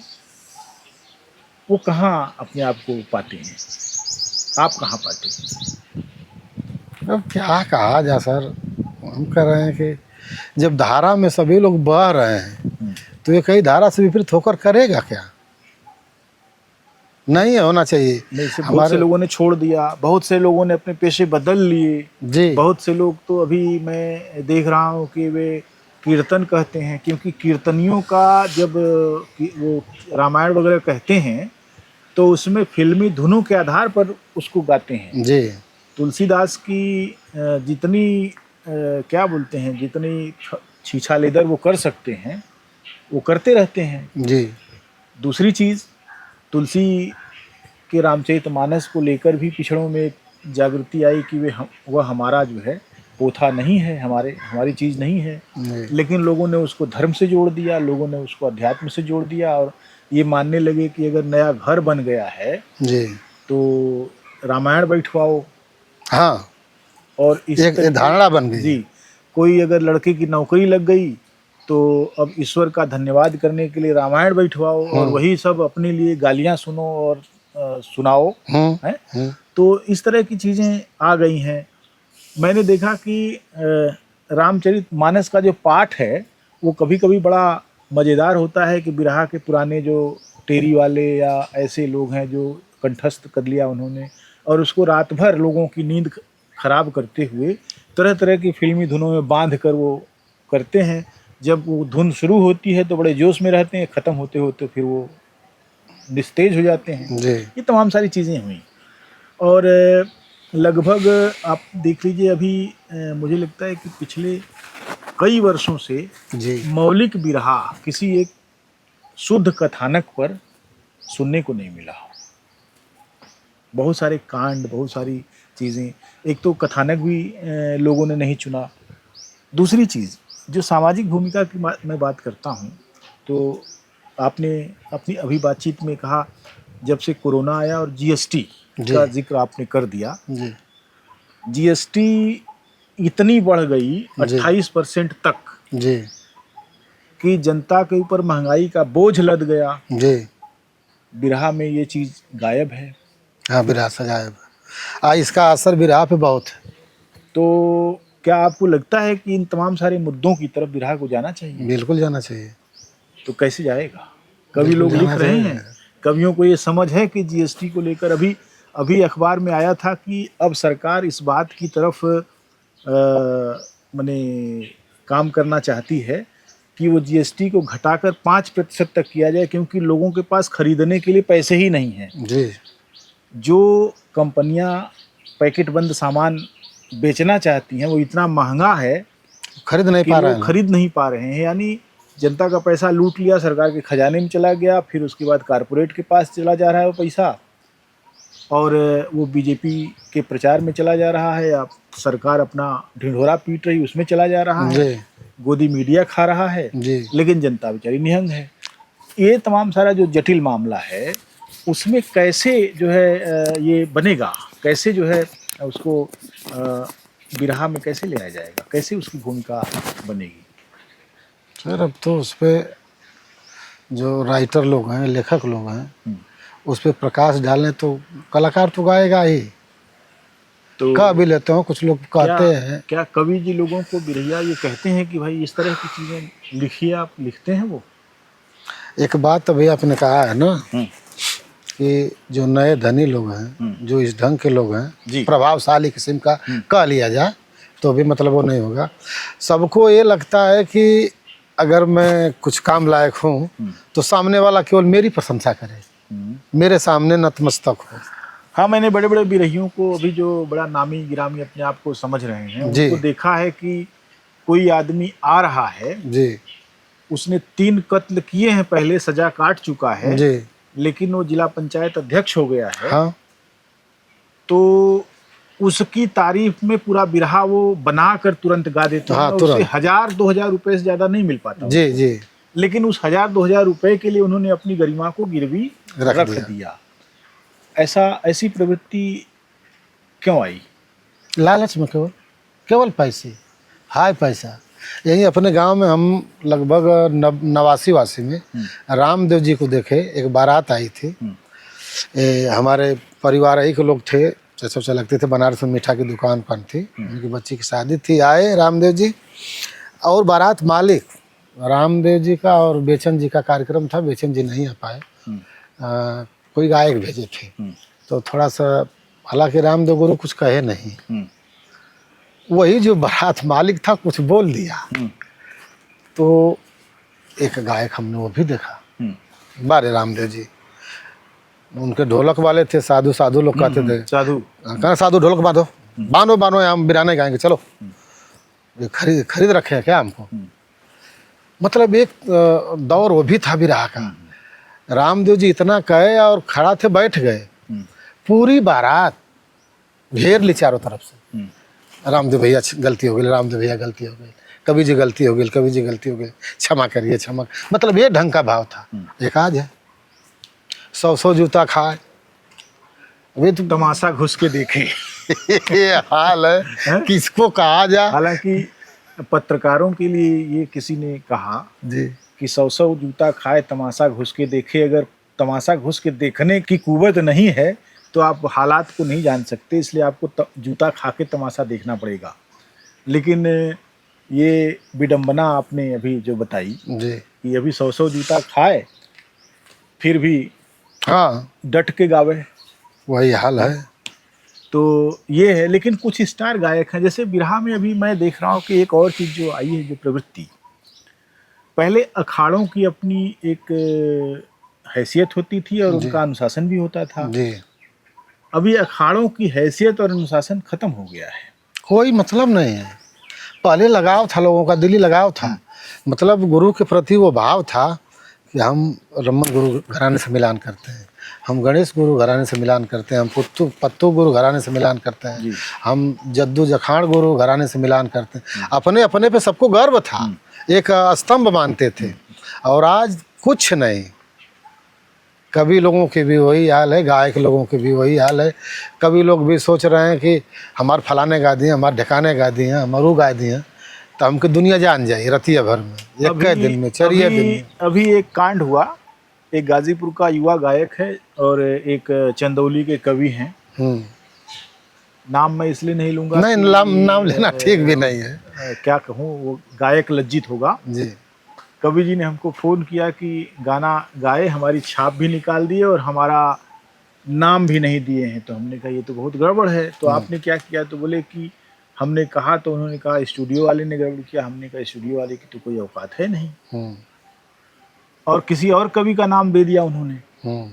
वो कहाँ अपने आप को पाते हैं? आप कहाँ पाते हैं? अब क्या कहा जा सर, हम कह रहे हैं कि जब धारा में सभी लोग बह रहे हैं तो ये कई धारा से विपरीत होकर करेगा क्या? नहीं होना चाहिए। नहीं, बहुत से लोगों ने छोड़ दिया, बहुत से लोगों ने अपने पेशे बदल लिए जी, बहुत से लोग तो अभी मैं देख रहा हूँ कि वे कीर्तन कहते हैं, क्योंकि कीर्तनियों का जब वो रामायण वगैरह कहते हैं तो उसमें फिल्मी धुनों के आधार पर उसको गाते हैं। जी, तुलसीदास की जितनी क्या बोलते हैं, जितनी छीछालेदर वो कर सकते हैं वो करते रहते हैं। जी, दूसरी चीज़, तुलसी के रामचरितमानस को लेकर भी पिछड़ों में जागृति आई कि वह हमारा जो है पोथा नहीं है, हमारी चीज़ नहीं है। लेकिन लोगों ने उसको धर्म से जोड़ दिया, लोगों ने उसको अध्यात्म से जोड़ दिया और ये मानने लगे कि अगर नया घर बन गया है जी, तो रामायण बैठवाओ। हाँ, और इस एक धारणा बन गई। जी, कोई अगर लड़के की नौकरी लग गई तो अब ईश्वर का धन्यवाद करने के लिए रामायण बैठवाओ और वही सब अपने लिए गालियाँ सुनो और सुनाओ है। तो इस तरह की चीज़ें आ गई हैं। मैंने देखा कि रामचरितमानस का जो पाठ है वो कभी कभी बड़ा मज़ेदार होता है कि बिरहा के पुराने जो टेरी वाले या ऐसे लोग हैं जो कंठस्थ कर लिया उन्होंने, और उसको रात भर लोगों की नींद खराब करते हुए तरह तरह की फिल्मी धुनों में बांध कर वो करते हैं। जब वो धुन शुरू होती है तो बड़े जोश में रहते हैं, ख़त्म होते होते फिर वो निस्तेज हो जाते हैं। ये तमाम सारी चीज़ें हुई और लगभग आप देख लीजिए अभी मुझे लगता है कि पिछले कई वर्षों से मौलिक बिरहा किसी एक शुद्ध कथानक पर सुनने को नहीं मिला। बहुत सारे कांड, बहुत सारी चीज़ें, एक तो कथानक भी लोगों ने नहीं चुना। दूसरी चीज़ जो सामाजिक भूमिका की मैं बात करता हूँ, तो आपने अपनी अभी बातचीत में कहा जब से कोरोना आया और जीएसटी का जिक्र आपने कर दिया। जीएसटी इतनी बढ़ गई जी। 28% तक जी कि जनता के ऊपर महंगाई का बोझ लद गया। जी। बिरहा में ये चीज़ गायब है। हाँ, बिरहा से गायब है। इसका असर बिरहा पे बहुत है। तो क्या आपको लगता है कि इन तमाम सारे मुद्दों की तरफ बिरहा को जाना चाहिए? बिल्कुल जाना चाहिए। तो कैसे जाएगा? कवि बिल्कुल लोग लिख जाना रहे चाहिए। हैं, कवियों को ये समझ है कि जीएसटी को लेकर अभी अखबार में आया था कि अब सरकार इस बात की तरफ माने काम करना चाहती है कि वो जीएसटी को घटाकर 5% तक किया जाए, क्योंकि लोगों के पास खरीदने के लिए पैसे ही नहीं हैं। जी जो कंपनियां पैकेट बंद सामान बेचना चाहती हैं वो इतना महंगा है खरीद नहीं कि पा रहे लोग हैं। खरीद नहीं पा रहे हैं। यानी जनता का पैसा लूट लिया, सरकार के खजाने में चला गया, फिर उसके बाद कारपोरेट के पास चला जा रहा है वो पैसा, और वो बीजेपी के प्रचार में चला जा रहा है, या सरकार अपना ढिंढोरा पीट रही उसमें चला जा रहा है, जी गोदी मीडिया खा रहा है, जी। लेकिन जनता बेचारी निहंग है। ये तमाम सारा जो जटिल मामला है उसमें कैसे जो है ये बनेगा, कैसे जो है उसको बिरहा में कैसे ले आया जाएगा, कैसे उसकी भूमिका बनेगी? सर अब तो उस पर जो राइटर लोग हैं, लेखक लोग हैं, उस पर प्रकाश डालें तो कलाकार तो गाएगा ही। तो कह भी लेते हो, कुछ लोग कहते हैं। क्या कवि जी लोगों को बिरहिया ये कहते हैं कि भाई इस तरह की चीज़ें लिखिए, आप लिखते हैं वो? एक बात अभी आपने कहा है ना कि जो नए धनी लोग हैं, जो इस ढंग के लोग जी। हैं, प्रभावशाली किस्म का कह लिया जाए तो भी मतलब वो नहीं होगा। सबको ये लगता है कि अगर मैं कुछ काम लायक हूँ तो सामने वाला केवल मेरी प्रशंसा करे, मेरे सामने नतमस्तक हो। हाँ, मैंने बड़े बड़े बिरहियों को, अभी जो बड़ा नामी गिरामी अपने आप को समझ रहे हैं, जी। उनको देखा है कि कोई आदमी आ रहा है, जी उसने 3 कत्ल किए हैं, पहले सजा काट चुका है, जी। लेकिन वो जिला पंचायत अध्यक्ष हो गया है। हाँ तो उसकी तारीफ में पूरा बिरहा वो बनाकर तुरंत गा देते हैं। हाँ, और उसे तुरंत। 1000-2000 रुपए से ज्यादा नहीं मिल पाता। जी जी। लेकिन उस 1000-2000 रुपए के लिए उन्होंने अपनी गरिमा को गिरवी रख दिया। ऐसी प्रवृत्ति क्यों आई? लालच में केवल केवल पैसे, हाय पैसा। यही अपने गांव में हम लगभग 89 में रामदेव जी को देखे, एक बारात आई थी। हमारे परिवार ही के लोग थे, चाचा लगते थे, बनारस में मीठा की दुकान थी, उनकी बच्ची की शादी थी। आए रामदेव जी और बारात मालिक रामदेव जी का और बेचन जी का कार्यक्रम था। बेचन जी नहीं आ पाए, कोई गायक भेजे थे। तो थोड़ा सा, हालांकि रामदेव गुरु कुछ कहे नहीं, वही जो बारात मालिक था कुछ बोल दिया। तो एक गायक हमने वो भी देखा, बारे रामदेव जी, उनके ढोलक वाले थे, साधु साधु लोग कहते थे। साधु कहना साधु ढोलक बांधो बांधो बांधो, हम बिराने गाएंगे, चलो। ये खरीद रखे हैं क्या हमको? मतलब एक दौर वो भी था बिरहा का। रामदेव जी इतना कहे और खड़ा थे, बैठ गए, पूरी बारात घेर ली चारों तरफ से। रामदेव भैया गलती हो गई, रामदेव भैया गलती हो गई, कवि जी गलती हो गई, कवि जी गलती हो गई, क्षमा करिए क्षमा। मतलब ये ढंग का भाव था। एक आज है 100 जूता खाए, अभी तो तमाशा घुस के देखे। ये हाल है, किसको कहा जाए। हालांकि पत्रकारों के लिए ये किसी ने कहा जी कि 100 जूता खाए तमाशा घुस के देखे। अगर तमाशा घुस के देखने की कुव्वत नहीं है तो आप हालात को नहीं जान सकते, इसलिए आपको जूता खा के तमाशा देखना पड़ेगा। लेकिन ये विडंबना आपने अभी जो बताई जी, कि अभी 100 जूता खाए फिर भी हाँ डट के गावे, वही हाल है। तो ये है। लेकिन कुछ स्टार गायक हैं, जैसे बिरहा में अभी मैं देख रहा हूँ कि एक और चीज़ जो आई है, जो प्रवृत्ति, पहले अखाड़ों की अपनी एक हैसियत होती थी और उनका अनुशासन भी होता था। जी, अभी अखाड़ों की हैसियत और अनुशासन खत्म हो गया है। कोई मतलब नहीं है। पहले लगाव था, लोगों का दिली लगाव था, मतलब गुरु के प्रति वो भाव था कि हम रमन गुरु घराने से मिलान करते हैं, हम गणेश गुरु घराने से मिलान करते हैं, हम पत्तू गुरु घराने से मिलान करते हैं, हम जद्दू जखाड़ गुरु घराने से मिलान करते हैं। अपने अपने पे सबको गर्व था, एक स्तंभ मानते थे। और आज कुछ नहीं, कवि लोगों की भी वही हाल है, गायक लोगों की भी वही हाल है। कवि लोग भी सोच रहे हैं कि हमारे फलाने गा दिए, हमारे ढकाने गा दिए, हमारू गा दिए, तो हमको दुनिया जान जाए रतिया भर में, एक दिन में, चरिया दिन में। अभी एक कांड हुआ, एक गाजीपुर का युवा गायक है और एक चंदौली के कवि हैं। नाम मैं इसलिए नहीं लूंगा नहीं, नाम लेना ठीक भी नहीं है। क्या कहूँ, वो गायक लज्जित होगा जी। कवि जी ने हमको फ़ोन किया कि गाना गाए, हमारी छाप भी निकाल दिए और हमारा नाम भी नहीं दिए हैं। तो हमने कहा ये तो बहुत गड़बड़ है। तो आपने क्या किया? तो बोले कि हमने कहा, तो उन्होंने कहा स्टूडियो वाले ने गड़बड़ किया। हमने कहा स्टूडियो वाले की तो कोई औकात है नहीं, और किसी और कवि का नाम दे दिया उन्होंने।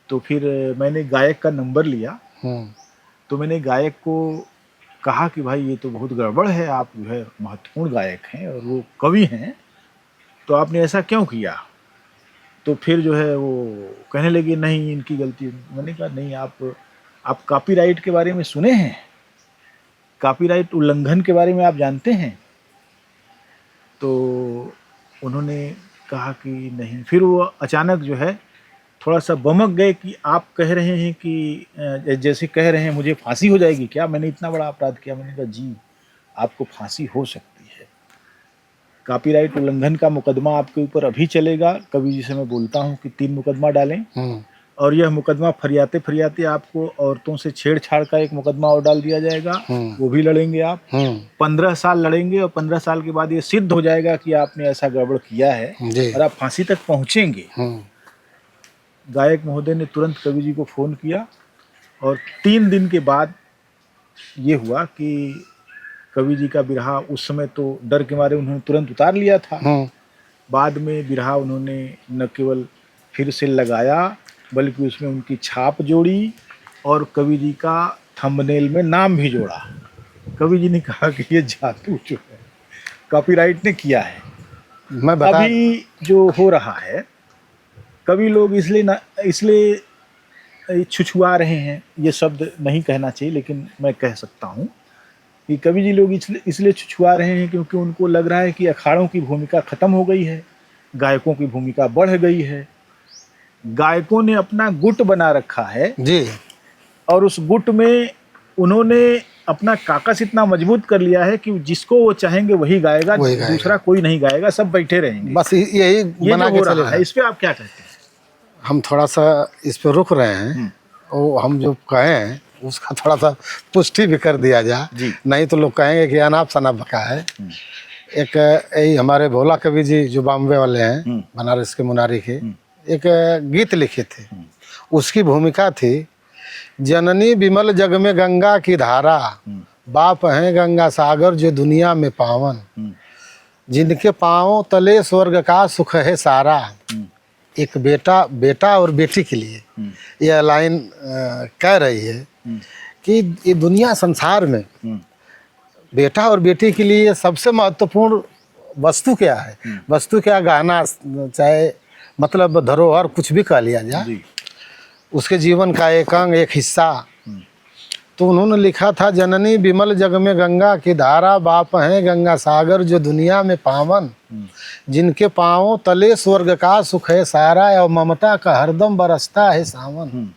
तो फिर मैंने गायक का नंबर लिया, तो मैंने गायक को कहा कि भाई ये तो बहुत गड़बड़ है, आप जो है महत्वपूर्ण गायक हैं और वो कवि हैं, तो आपने ऐसा क्यों किया? तो फिर जो है वो कहने लगे नहीं इनकी गलती। मैंने कहा नहीं, आप कॉपीराइट के बारे में सुने हैं? कॉपीराइट उल्लंघन के बारे में आप जानते हैं? तो उन्होंने कहा कि नहीं। फिर वो अचानक जो है थोड़ा सा बमक गए कि आप कह रहे हैं कि जैसे कह रहे हैं मुझे फांसी हो जाएगी क्या, मैंने इतना बड़ा अपराध किया? मैंने कहा जी, आपको फांसी हो सकती है। कॉपीराइट उल्लंघन का मुकदमा आपके ऊपर अभी चलेगा। कवि जी से मैं बोलता हूँ कि 3 मुकदमा डालें, और यह मुकदमा फरियाते फरियाते आपको औरतों से छेड़छाड़ का एक मुकदमा और डाल दिया जाएगा, वो भी लड़ेंगे आप। 15 साल लड़ेंगे, और 15 साल के बाद ये सिद्ध हो जाएगा कि आपने ऐसा गड़बड़ किया है और आप फांसी तक पहुँचेंगे। गायक महोदय ने तुरंत कवि जी को फ़ोन किया, और 3 दिन के बाद ये हुआ कि कवि जी का बिरहा, उस समय तो डर के मारे उन्होंने तुरंत उतार लिया था। बाद में बिरहा उन्होंने न केवल फिर से लगाया, बल्कि उसमें उनकी छाप जोड़ी और कवि जी का थंबनेल में नाम भी जोड़ा। कवि जी ने कहा कि ये जादू जो है कॉपीराइट ने किया है। मैं बता, अभी जो हो रहा है, कवि लोग इसलिए छुछुआ रहे हैं, ये शब्द नहीं कहना चाहिए लेकिन मैं कह सकता हूँ कि कवि जी लोग इसलिए छुछुआ रहे हैं क्योंकि उनको लग रहा है कि अखाड़ों की भूमिका खत्म हो गई है, गायकों की भूमिका बढ़ गई है। गायकों ने अपना गुट बना रखा है जी, और उस गुट में उन्होंने अपना काकस इतना मजबूत कर लिया है कि जिसको वो चाहेंगे वही गाएगा, दूसरा कोई नहीं गाएगा, सब बैठे रहेंगे। बस यही बना के चले है। इस पे आप क्या कहते हैं? हम थोड़ा सा इस पे रुक रहे हैं, और हम जो कहें उसका थोड़ा सा पुष्टि भी कर दिया जाए, नहीं तो लोग कहेंगे कि अनाप शनाप बका है। एक यही हमारे भोला कवि जी जो बॉम्बे वाले हैं, बनारस के मुनारी के, एक गीत लिखे थे, उसकी भूमिका थी, जननी विमल जग में गंगा की धारा, बाप हैं गंगा सागर जो दुनिया में पावन, जिनके पाँवों तले स्वर्ग का सुख है सारा। एक बेटा और बेटी के लिए यह लाइन कह रही है कि ये दुनिया संसार में बेटा और बेटी के लिए सबसे महत्वपूर्ण वस्तु क्या है? वस्तु क्या, गहना, चाहे मतलब धरोहर, कुछ भी कह लिया जाए, उसके जीवन का एक अंग, एक हिस्सा। तो उन्होंने लिखा था, जननी विमल जग में गंगा की धारा, बाप हैं गंगा सागर जो दुनिया में पावन, जिनके पाँवों तले स्वर्ग का सुख है सारा, और ममता का हरदम बरसता है सावन।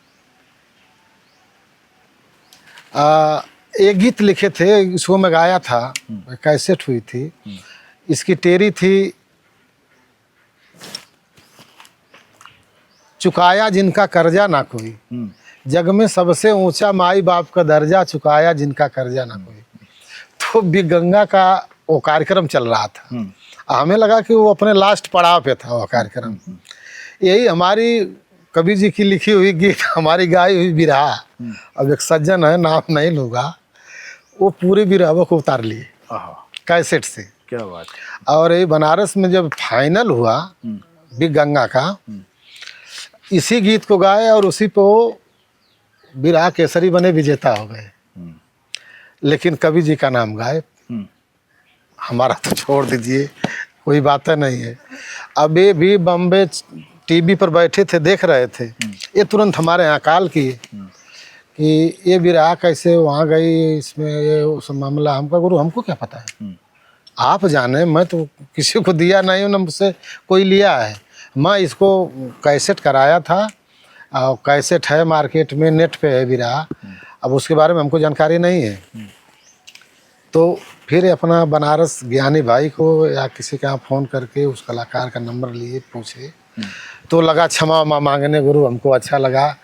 एक गीत लिखे थे, इसको मैं गाया था, कैसेट हुई थी, इसकी टेरी थी, चुकाया जिनका कर्जा ना कोई, जग में सबसे ऊंचा माई बाप का दर्जा, चुकाया जिनका कर्जा ना कोई। तो भी गंगा का वो कार्यक्रम चल रहा था, हमें लगा कि वो अपने लास्ट पड़ाव पे था वो कार्यक्रम। यही हमारी कवि जी की लिखी हुई गीत, हमारी गाई हुई बिरहा, अब एक सज्जन है, नाम नहीं लूँगा, वो पूरे बिरहावों को उतार लिए कैसेट से। क्या बात। और ये बनारस में जब फाइनल हुआ बिग गंगा का, इसी गीत को गाए और उसी पे वो बिरहा केसरी बने, विजेता हो गए। लेकिन कवि जी का नाम गायब। हमारा तो छोड़ दीजिए, कोई बात नहीं है। अब ये भी बम्बे टीवी पर बैठे थे, देख रहे थे, ये तुरंत हमारे यहाँ कॉल किए कि ये बिरहा कैसे वहाँ गई, इसमें ये उस मामला। हमका गुरु हमको क्या पता है, आप जाने, मैं तो किसी को दिया नहीं हूँ, ना मुझसे कोई लिया है। मैं इसको कैसेट कराया था और कैसेट है मार्केट में, नेट पे है बिरहा। अब उसके बारे में हमको जानकारी नहीं है, तो फिर अपना बनारस ज्ञानी भाई को या किसी के यहाँ फ़ोन करके उस कलाकार का नंबर लिए, पूछे, तो लगा क्षमा वमा मांगने गुरु। हमको अच्छा लगा,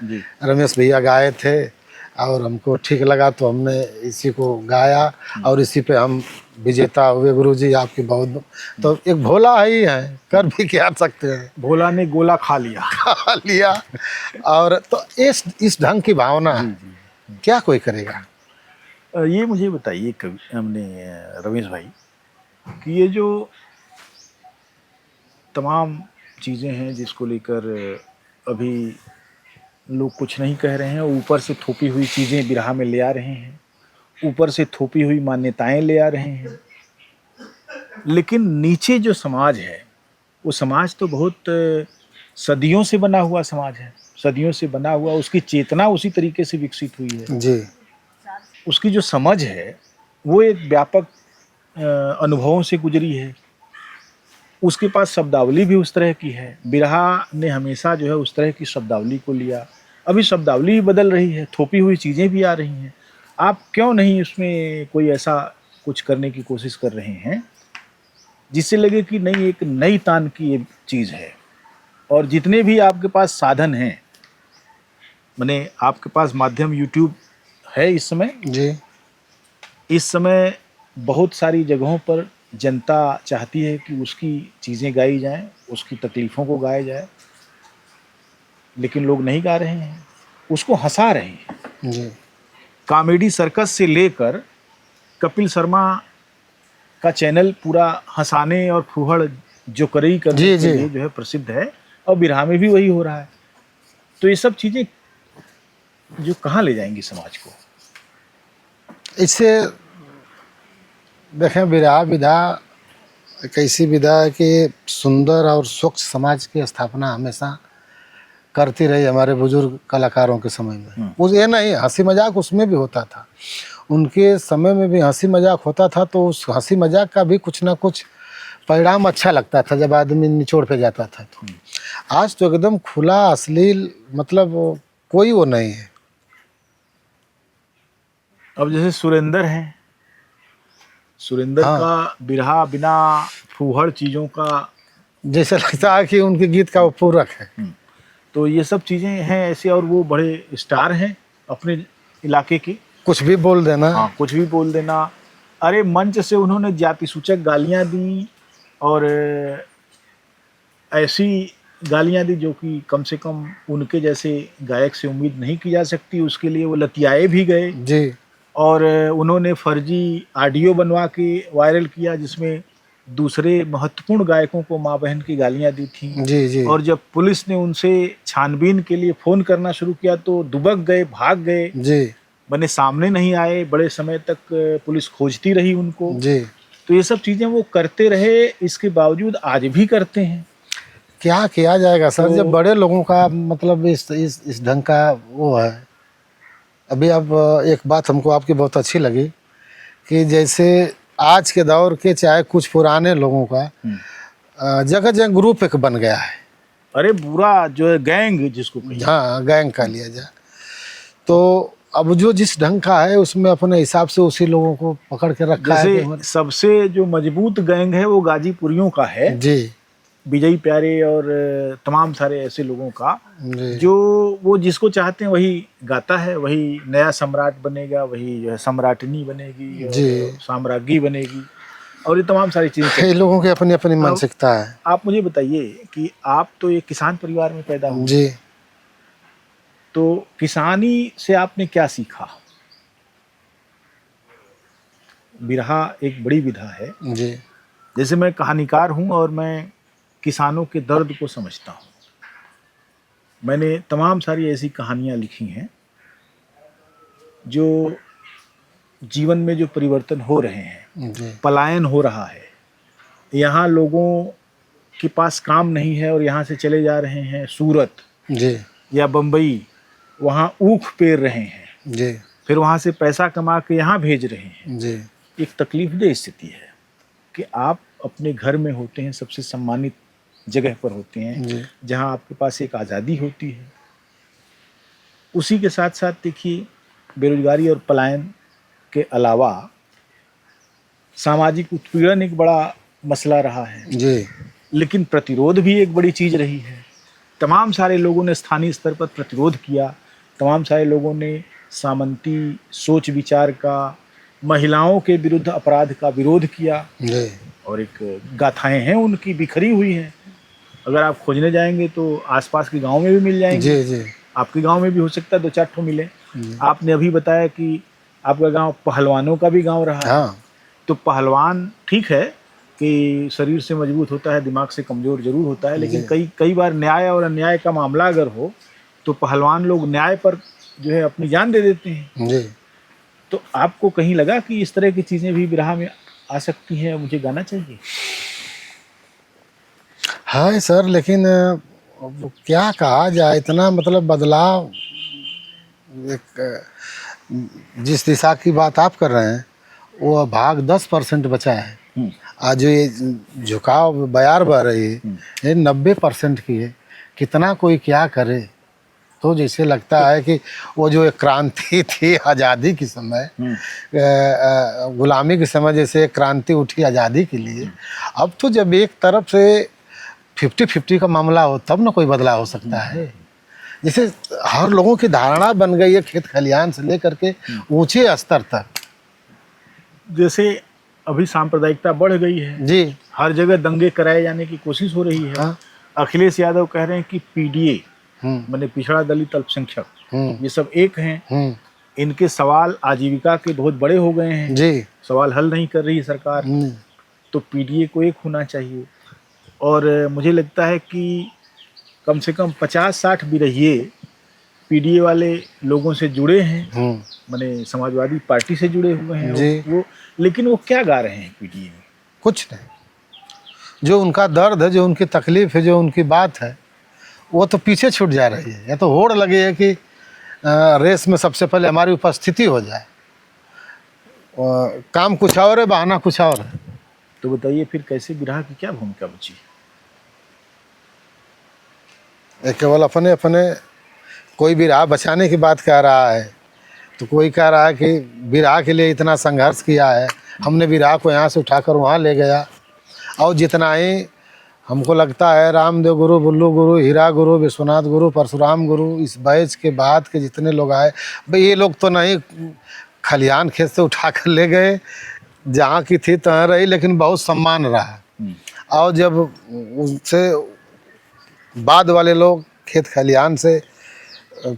रमेश भैया गाए थे और हमको ठीक लगा, तो हमने इसी को गाया और इसी पे हम विजेता हुए। गुरु जी आपकी बहुत, तो एक भोला ही है, कर भी क्या सकते हैं। भोला ने गोला खा लिया। खा लिया। और तो इस ढंग की भावना क्या कोई करेगा। ये मुझे बताइए कवि हमने रमेश भाई कि ये जो तमाम चीज़ें हैं जिसको लेकर अभी लोग कुछ नहीं कह रहे हैं, ऊपर से थोपी हुई चीज़ें बिरहा में ले आ रहे हैं, ऊपर से थोपी हुई मान्यताएं ले आ रहे हैं, लेकिन नीचे जो समाज है वो समाज तो बहुत सदियों से बना हुआ समाज है, सदियों से बना हुआ, उसकी चेतना उसी तरीके से विकसित हुई है जी। उसकी जो समझ है वो एक व्यापक अनुभवों से गुजरी है, उसके पास शब्दावली भी उस तरह की है। बिरहा ने हमेशा जो है उस तरह की शब्दावली को लिया। अभी शब्दावली भी बदल रही है, थोपी हुई चीज़ें भी आ रही हैं। आप क्यों नहीं इसमें कोई ऐसा कुछ करने की कोशिश कर रहे हैं जिससे लगे कि नहीं, एक नई तान की ये चीज़ है। और जितने भी आपके पास साधन हैं, माने आपके पास माध्यम यूट्यूब है इस समय जी। इस समय बहुत सारी जगहों पर जनता चाहती है कि उसकी चीज़ें गाई जाएं, उसकी तकलीफ़ों को गाया जाए, लेकिन लोग नहीं गा रहे हैं, उसको हंसा रहे हैं। जी। कॉमेडी सर्कस से लेकर कपिल शर्मा का चैनल पूरा हंसाने और फूहड़ जोकरी करने जी, के जी। लिए जो है प्रसिद्ध है, और बिरहा में भी वही हो रहा है। तो ये सब चीज़ें जो कहाँ ले जाएंगी समाज को। इससे देखें, विरहा विधा एक ऐसी विधा है कि सुंदर और स्वच्छ समाज की स्थापना हमेशा करती रही हमारे बुजुर्ग कलाकारों के समय में। उस ये नहीं, हंसी मजाक उसमें भी होता था, उनके समय में भी हंसी मजाक होता था, तो उस हंसी मजाक का भी कुछ ना कुछ परिणाम अच्छा लगता था जब आदमी निचोड़ पे जाता था। तो आज तो एकदम खुला अश्लील, मतलब कोई वो नहीं है। अब जैसे सुरेंद्र है, सुरेंद्र हाँ। का बिरहा बिना फूहड़ चीज़ों का, जैसे लगता है कि उनके गीत का वो पूरक है। तो ये सब चीज़ें हैं ऐसे। और वो बड़े स्टार हैं अपने इलाके के, कुछ भी बोल देना। हाँ, कुछ भी बोल देना। अरे मंच से उन्होंने जाति सूचक गालियाँ दी, और ऐसी गालियाँ दी जो कि कम से कम उनके जैसे गायक से उम्मीद नहीं की जा सकती। उसके लिए वो लतियाए भी गए, जी। और उन्होंने फर्जी ऑडियो बनवा के वायरल किया जिसमें दूसरे महत्वपूर्ण गायकों को माँ बहन की गालियाँ दी थी। जी। जी। और जब पुलिस ने उनसे छानबीन के लिए फ़ोन करना शुरू किया तो दुबक गए, भाग गए, जी। बने सामने नहीं आए। बड़े समय तक पुलिस खोजती रही उनको। जी। तो ये सब चीज़ें वो करते रहे, इसके बावजूद आज भी करते हैं। क्या किया जाएगा सर, तो जब बड़े लोगों का मतलब इस ढंग का वो है। अभी अब एक बात हमको आपकी बहुत अच्छी लगी कि जैसे आज के दौर के चाहे कुछ पुराने लोगों का जगह जगह ग्रुप एक बन गया है। अरे बुरा जो है गैंग जिसको कहिए। हाँ, गैंग का लिया जाए तो अब जो जिस ढंग का है उसमें अपने हिसाब से उसी लोगों को पकड़ के रखा है। जैसे सबसे जो मजबूत गैंग है वो गाजीपुरियों का है, जी। विजय प्यारे और तमाम सारे ऐसे लोगों का, जी। जो वो जिसको चाहते हैं वही गाता है, वही नया सम्राट बनेगा, वही जो है सम्राटनी बनेगी जी। और साम्राज्ञी बनेगी, और ये तमाम सारी चीज़ें। ये लोगों की अपनी अपनी मानसिकता है। आप मुझे बताइए कि आप तो एक किसान परिवार में पैदा हुए, जी। तो किसानी से आपने क्या सीखा। बिरहा एक बड़ी विधा है। जी। जैसे मैं कहानीकार हूँ और मैं किसानों के दर्द को समझता हूँ। मैंने तमाम सारी ऐसी कहानियाँ लिखी हैं जो जीवन में जो परिवर्तन हो रहे हैं, जी। पलायन हो रहा है, यहाँ लोगों के पास काम नहीं है और यहाँ से चले जा रहे हैं सूरत जी। या बम्बई, वहाँ ऊख पेर रहे हैं, जी। फिर वहाँ से पैसा कमा के यहाँ भेज रहे हैं। जी। एक तकलीफदेह स्थिति है कि आप अपने घर में होते हैं सबसे सम्मानित जगह पर होते जी। हैं जहां आपके पास एक आज़ादी होती है। उसी के साथ साथ देखिए, बेरोजगारी और पलायन के अलावा सामाजिक उत्पीड़न एक बड़ा मसला रहा है, जी। लेकिन प्रतिरोध भी एक बड़ी चीज़ रही है। तमाम सारे लोगों ने स्थानीय स्तर पर प्रतिरोध किया, तमाम सारे लोगों ने सामंती सोच विचार का, महिलाओं के विरुद्ध अपराध का विरोध किया, जी। और एक गाथाएं हैं उनकी बिखरी हुई हैं। अगर आप खोजने जाएंगे तो आसपास के गांव में भी मिल जाएंगी। जी। जी। आपके गांव में भी हो सकता है 2-4 ठो मिले। जी। आपने अभी बताया कि आपका गांव पहलवानों का भी गांव रहा है। हाँ। तो पहलवान ठीक है कि शरीर से मजबूत होता है, दिमाग से कमज़ोर जरूर होता है, लेकिन जी। कई कई बार न्याय और अन्याय का मामला अगर हो तो पहलवान लोग न्याय पर जो है अपनी जान दे देते हैं। जी। तो आपको कहीं लगा कि इस तरह की चीज़ें भी बिरहा में आ सकती हैं, मुझे गाना चाहिए? है सर, लेकिन अब क्या कहा जाए, इतना मतलब बदलाव, एक जिस दिशा की बात आप कर रहे हैं वो भाग 10% बचा है। आज जो ये झुकाव बयार बह रही है ये 90% की है। कितना कोई क्या करे, तो जैसे लगता है कि वो जो एक क्रांति थी आज़ादी के समय, गुलामी के समय जैसे एक क्रांति उठी आज़ादी के लिए, अब तो जब एक तरफ से 50-50 का मामला हो तब ना कोई बदलाव हो सकता है। जैसे हर लोगों की धारणा बन गई है खेत खलिहान से लेकर के ऊंचे स्तर तक। जैसे अभी सांप्रदायिकता बढ़ गई है, जी। हर जगह दंगे कराए जाने की कोशिश हो रही है। हाँ। अखिलेश यादव कह रहे हैं कि पीडीए हम्म। माने पिछड़ा दलित अल्पसंख्यक, हम्म। ये सब एक हैं। हम्म। इनके सवाल आजीविका के बहुत बड़े हो गए हैं, जी। सवाल हल नहीं कर रही सरकार, तो पीडीए को एक होना चाहिए। और मुझे लगता है कि कम से कम 50-60 बिरहिए पीडीए वाले लोगों से जुड़े हैं, माने समाजवादी पार्टी से जुड़े हुए हैं जी। वो। लेकिन वो क्या गा रहे हैं पीडीए में? कुछ नहीं। जो उनका दर्द है, जो उनकी तकलीफ है, जो उनकी बात है, वो तो पीछे छूट जा रही है। या तो होड़ लगी है कि रेस में सबसे पहले हमारी उपस्थिति हो जाए। काम कुछ और है, बहाना कुछ और है। तो बताइए फिर कैसे बिरहा की क्या भूमिका बची? ये केवल अपने अपने, कोई भी राह बचाने की बात कह रहा है, तो कोई कह रहा है कि विराह के लिए इतना संघर्ष किया है, हमने विराह को यहाँ से उठाकर वहाँ ले गया। और जितना ही हमको लगता है रामदेव गुरु, बुल्लू गुरु, हीरा गुरु, विश्वनाथ गुरु, परशुराम गुरु, इस बैच के बाद के जितने लोग आए, भाई ये लोग तो नहीं खलिहान खेत से उठाकर ले गए, जहाँ की थी तहाँ रही, लेकिन बहुत सम्मान रहा। और जब उनसे बाद वाले लोग खेत खलिहान से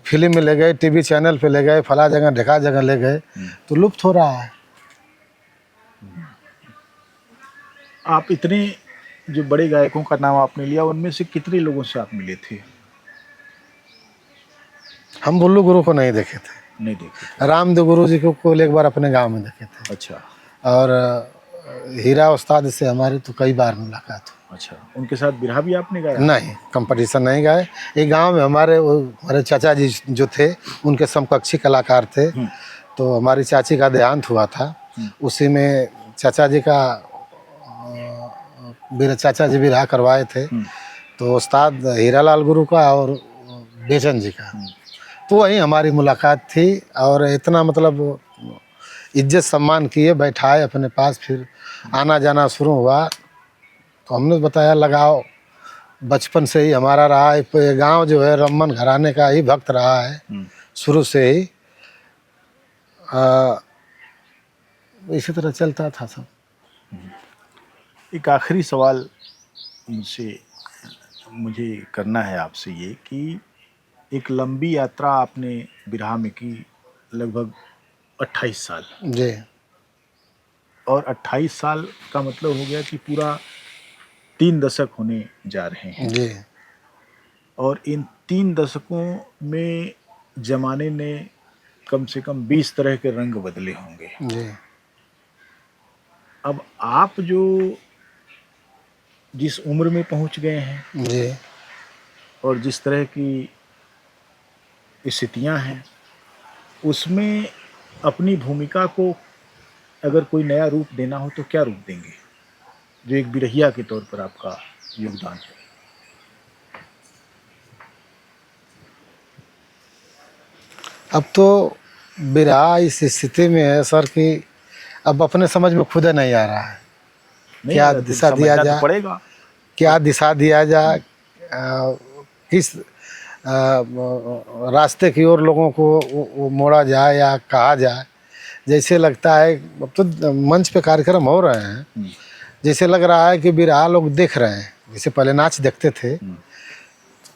फिल्म में ले गए, टीवी चैनल पे ले गए, फला जगह ढका जगह ले गए, तो लुप्त हो रहा है। आप इतने जो बड़े गायकों का नाम आपने लिया, उनमें से कितने लोगों से आप मिले थे? हम बुल्लू गुरु को नहीं देखे थे। नहीं देखे? रामदेव गुरु जी को एक बार अपने गांव में देखे थे। अच्छा। और हीरा उस्ताद से हमारी तो कई बार मुलाकात हुई। अच्छा, उनके साथ बिरहा भी आपने गाया? नहीं, कंपटीशन नहीं गाए। एक गांव में हमारे चाचा जी जो थे, उनके समकक्षी कलाकार थे। तो हमारी चाची का देहांत हुआ था, उसी में चाचा जी का चाचा जी बिरहा करवाए थे। तो उस्ताद हीरालाल गुरु का और बेचन जी का, तो वही हमारी मुलाकात थी। और इतना मतलब इज्जत सम्मान किए, बैठाए अपने पास, फिर आना जाना शुरू हुआ। तो हमने बताया लगाओ बचपन से ही हमारा रहा है, ये गांव जो है रमन घराने का ही भक्त रहा है शुरू से ही। इसी तरह चलता था सब। एक आखिरी सवाल मुझे करना है आपसे ये कि एक लंबी यात्रा आपने बिरहा में की, लगभग 28 साल। जी। और 28 साल का मतलब हो गया कि पूरा 3 दशक होने जा रहे हैं। जी। और इन 3 दशकों में जमाने ने कम से कम 20 तरह के रंग बदले होंगे। जी। अब आप जो जिस उम्र में पहुंच गए हैं जी। और जिस तरह की स्थितियां हैं, उसमें अपनी भूमिका को अगर कोई नया रूप देना हो तो क्या रूप देंगे, जो एक बिरहिया के तौर पर आपका योगदान है? अब तो बिरहा इस स्थिति में है सर कि अब अपने समझ में खुद नहीं आ रहा है नहीं क्या आ रहा, तो दिशा समझना दिया तो जाए, पड़ेगा। क्या दिशा दिया जाए, किस रास्ते की ओर लोगों को वो मोड़ा जाए या कहा जाए। जैसे लगता है अब तो मंच पे कार्यक्रम हो रहे हैं, जैसे लग रहा है कि बिरहा लोग देख रहे हैं, जैसे पहले नाच देखते थे,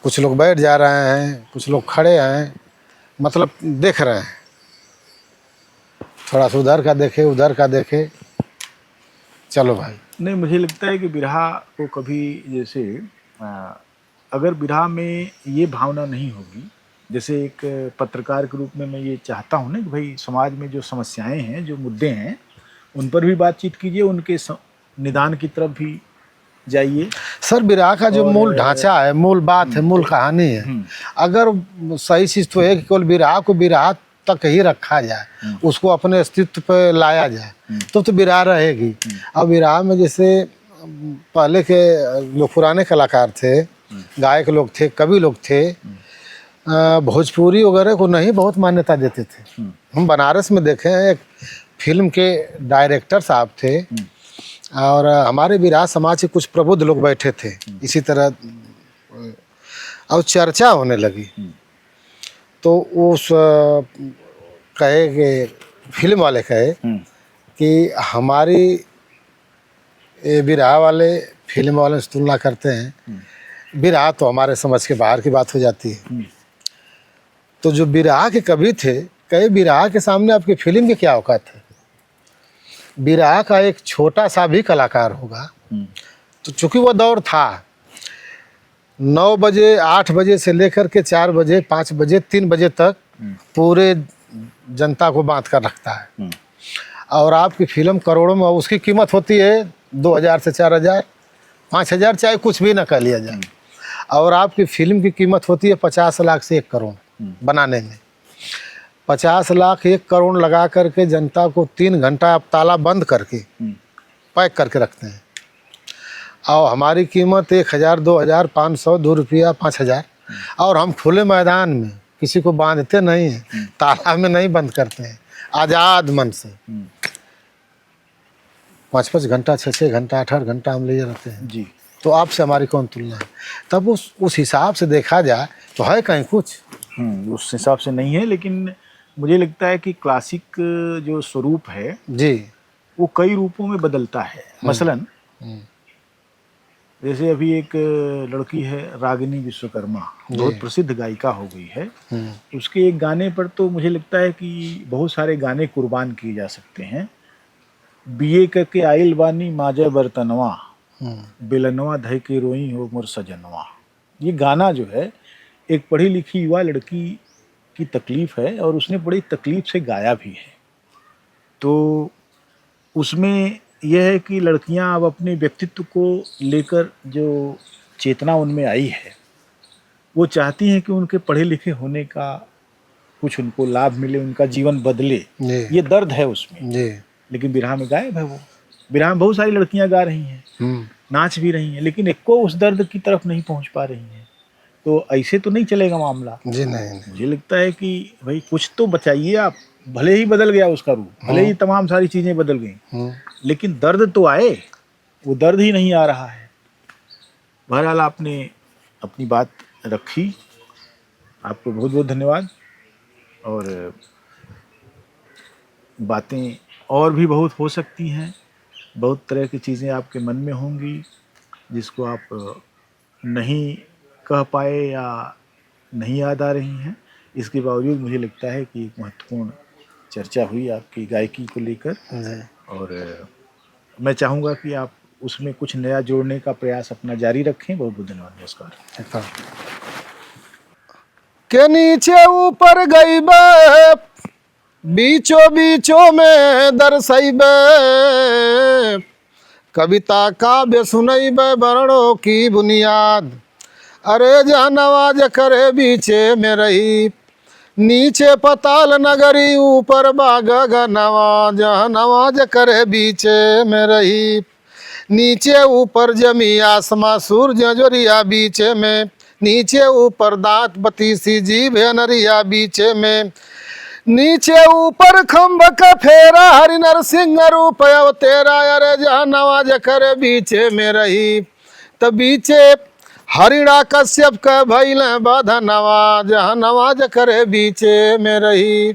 कुछ लोग बैठ जा रहे हैं, कुछ लोग खड़े हैं, मतलब देख रहे हैं, थोड़ा सा उधर का देखे उधर का देखे, चलो भाई। नहीं, मुझे लगता है कि बिरहा को कभी जैसे अगर बिरहा में ये भावना नहीं होगी, जैसे एक पत्रकार के रूप में मैं ये चाहता हूँ ना कि भाई समाज में जो समस्याएं हैं, जो मुद्दे हैं, उन पर भी बातचीत कीजिए, उनके निदान की तरफ भी जाइए। सर बिरहा का जो मूल ढांचा है, मूल बात है, मूल कहानी है, अगर सही चीज़ तो है कि केवल बिरहा को बिरहा तक ही रखा जाए, उसको अपने अस्तित्व पे लाया जाए, तो बिरहा रहेगी। अब बिरहा में जैसे पहले के जो पुराने कलाकार थे, गायक लोग थे, कवि लोग थे, भोजपुरी वगैरह को नहीं बहुत मान्यता देते थे। हम बनारस में देखे हैं, एक फिल्म के डायरेक्टर साहब थे और हमारे बिरहा समाज के कुछ प्रबुद्ध लोग बैठे थे इसी तरह, और चर्चा होने लगी तो उस कहे कि फिल्म वाले कहे कि हमारी ये बिरहा वाले फिल्म वाले से तुलना करते हैं, बिरहा तो हमारे समझ के बाहर की बात हो जाती है। तो जो बिरहा के कवि थे कहे बिरहा के सामने आपकी फिल्म की क्या औकात है, बिरहा का एक छोटा सा भी कलाकार होगा। तो चूंकि वो दौर था 9 बजे 8 बजे से लेकर के 4 बजे 5 बजे 3 बजे तक पूरे जनता को बांध कर रखता है, और आपकी फिल्म करोड़ों में, उसकी कीमत होती है 2000 से 4000 5000, चाहे कुछ भी ना कह लिया जाए, और आपकी फिल्म की कीमत होती है 50 लाख से 1 करोड़ बनाने में। 50 लाख 1 करोड़ लगा करके जनता को 3 घंटा आप ताला बंद करके पैक करके रखते हैं, और हमारी कीमत 1000 2000 500 2 रुपया 5000, और हम खुले मैदान में किसी को बांधते नहीं हैं, ताला में नहीं बंद करते हैं, आज़ाद मन से 5-5 घंटा 6-6 घंटा 8-8 घंटा हम ले रहते हैं जी। तो आपसे हमारी कौन तुलना है। तब उस हिसाब से देखा जाए तो है कहीं कुछ, उस हिसाब से नहीं है, लेकिन मुझे लगता है कि क्लासिक जो स्वरूप है जी वो कई रूपों में बदलता है। मसलन जैसे अभी एक लड़की है रागिनी विश्वकर्मा, बहुत प्रसिद्ध गायिका हो गई है, उसके एक गाने पर तो मुझे लगता है कि बहुत सारे गाने कुर्बान किए जा सकते हैं। बीए करके आइल बानी माजे बर्तनवा, बेलनवा धय के रोई हो मोर सजनवा। ये गाना जो है एक पढ़ी लिखी युवा लड़की की तकलीफ है, और उसने बड़ी तकलीफ से गाया भी है। तो उसमें यह है कि लड़कियां अब अपने व्यक्तित्व को लेकर जो चेतना उनमें आई है, वो चाहती हैं कि उनके पढ़े लिखे होने का कुछ उनको लाभ मिले, उनका जीवन बदले, ये दर्द है उसमें जी। लेकिन बिरहा में गायब है वो। बिरहा में बहुत सारी लड़कियां गा रही हैं, नाच भी रही हैं, लेकिन एक को उस दर्द की तरफ नहीं पहुंच पा रही हैं। तो ऐसे तो नहीं चलेगा मामला जी। नहीं। मुझे लगता है कि भाई कुछ तो बचाइए आप, भले ही बदल गया उसका रूप, भले ही तमाम सारी चीजें बदल गई, लेकिन दर्द तो आए, वो दर्द ही नहीं आ रहा है। बहरहाल आपने अपनी बात रखी, आपको बहुत बहुत धन्यवाद। और बातें और भी बहुत हो सकती हैं, बहुत तरह की चीज़ें आपके मन में होंगी जिसको आप नहीं कह पाए या नहीं याद आ रही हैं। इसके बावजूद मुझे लगता है कि एक महत्वपूर्ण चर्चा हुई आपकी गायकी को लेकर, और मैं चाहूँगा कि आप उसमें कुछ नया जोड़ने का प्रयास अपना जारी रखें। बहुत बहुत धन्यवाद, नमस्कार। के नीचे ऊपर गई बे, बीचों बीचों में दरसैबे, कविता काव्य सुनैबे वर्णों की बुनियाद, अरे जहाँ नवाज करे बीचे में रही, नीचे पताल नगरी ऊपर बाग नवाज, जहाँ नवाज करे बीचे में रही, नीचे ऊपर जमी आसमां सूरज जोरिया बीचे में, नीचे ऊपर दांत बतीसी जीभ है नरिया बीचे में, नीचे ऊपर खम्भ का फेरा, हरि नरसिंह रूप अव तेरा, अरे जहाँ नवाज कर बीचे में रही, त बीचे हरिणा कश्यप का भैल बाधा नवा, जहाँ नवाज करे बीचे में रही।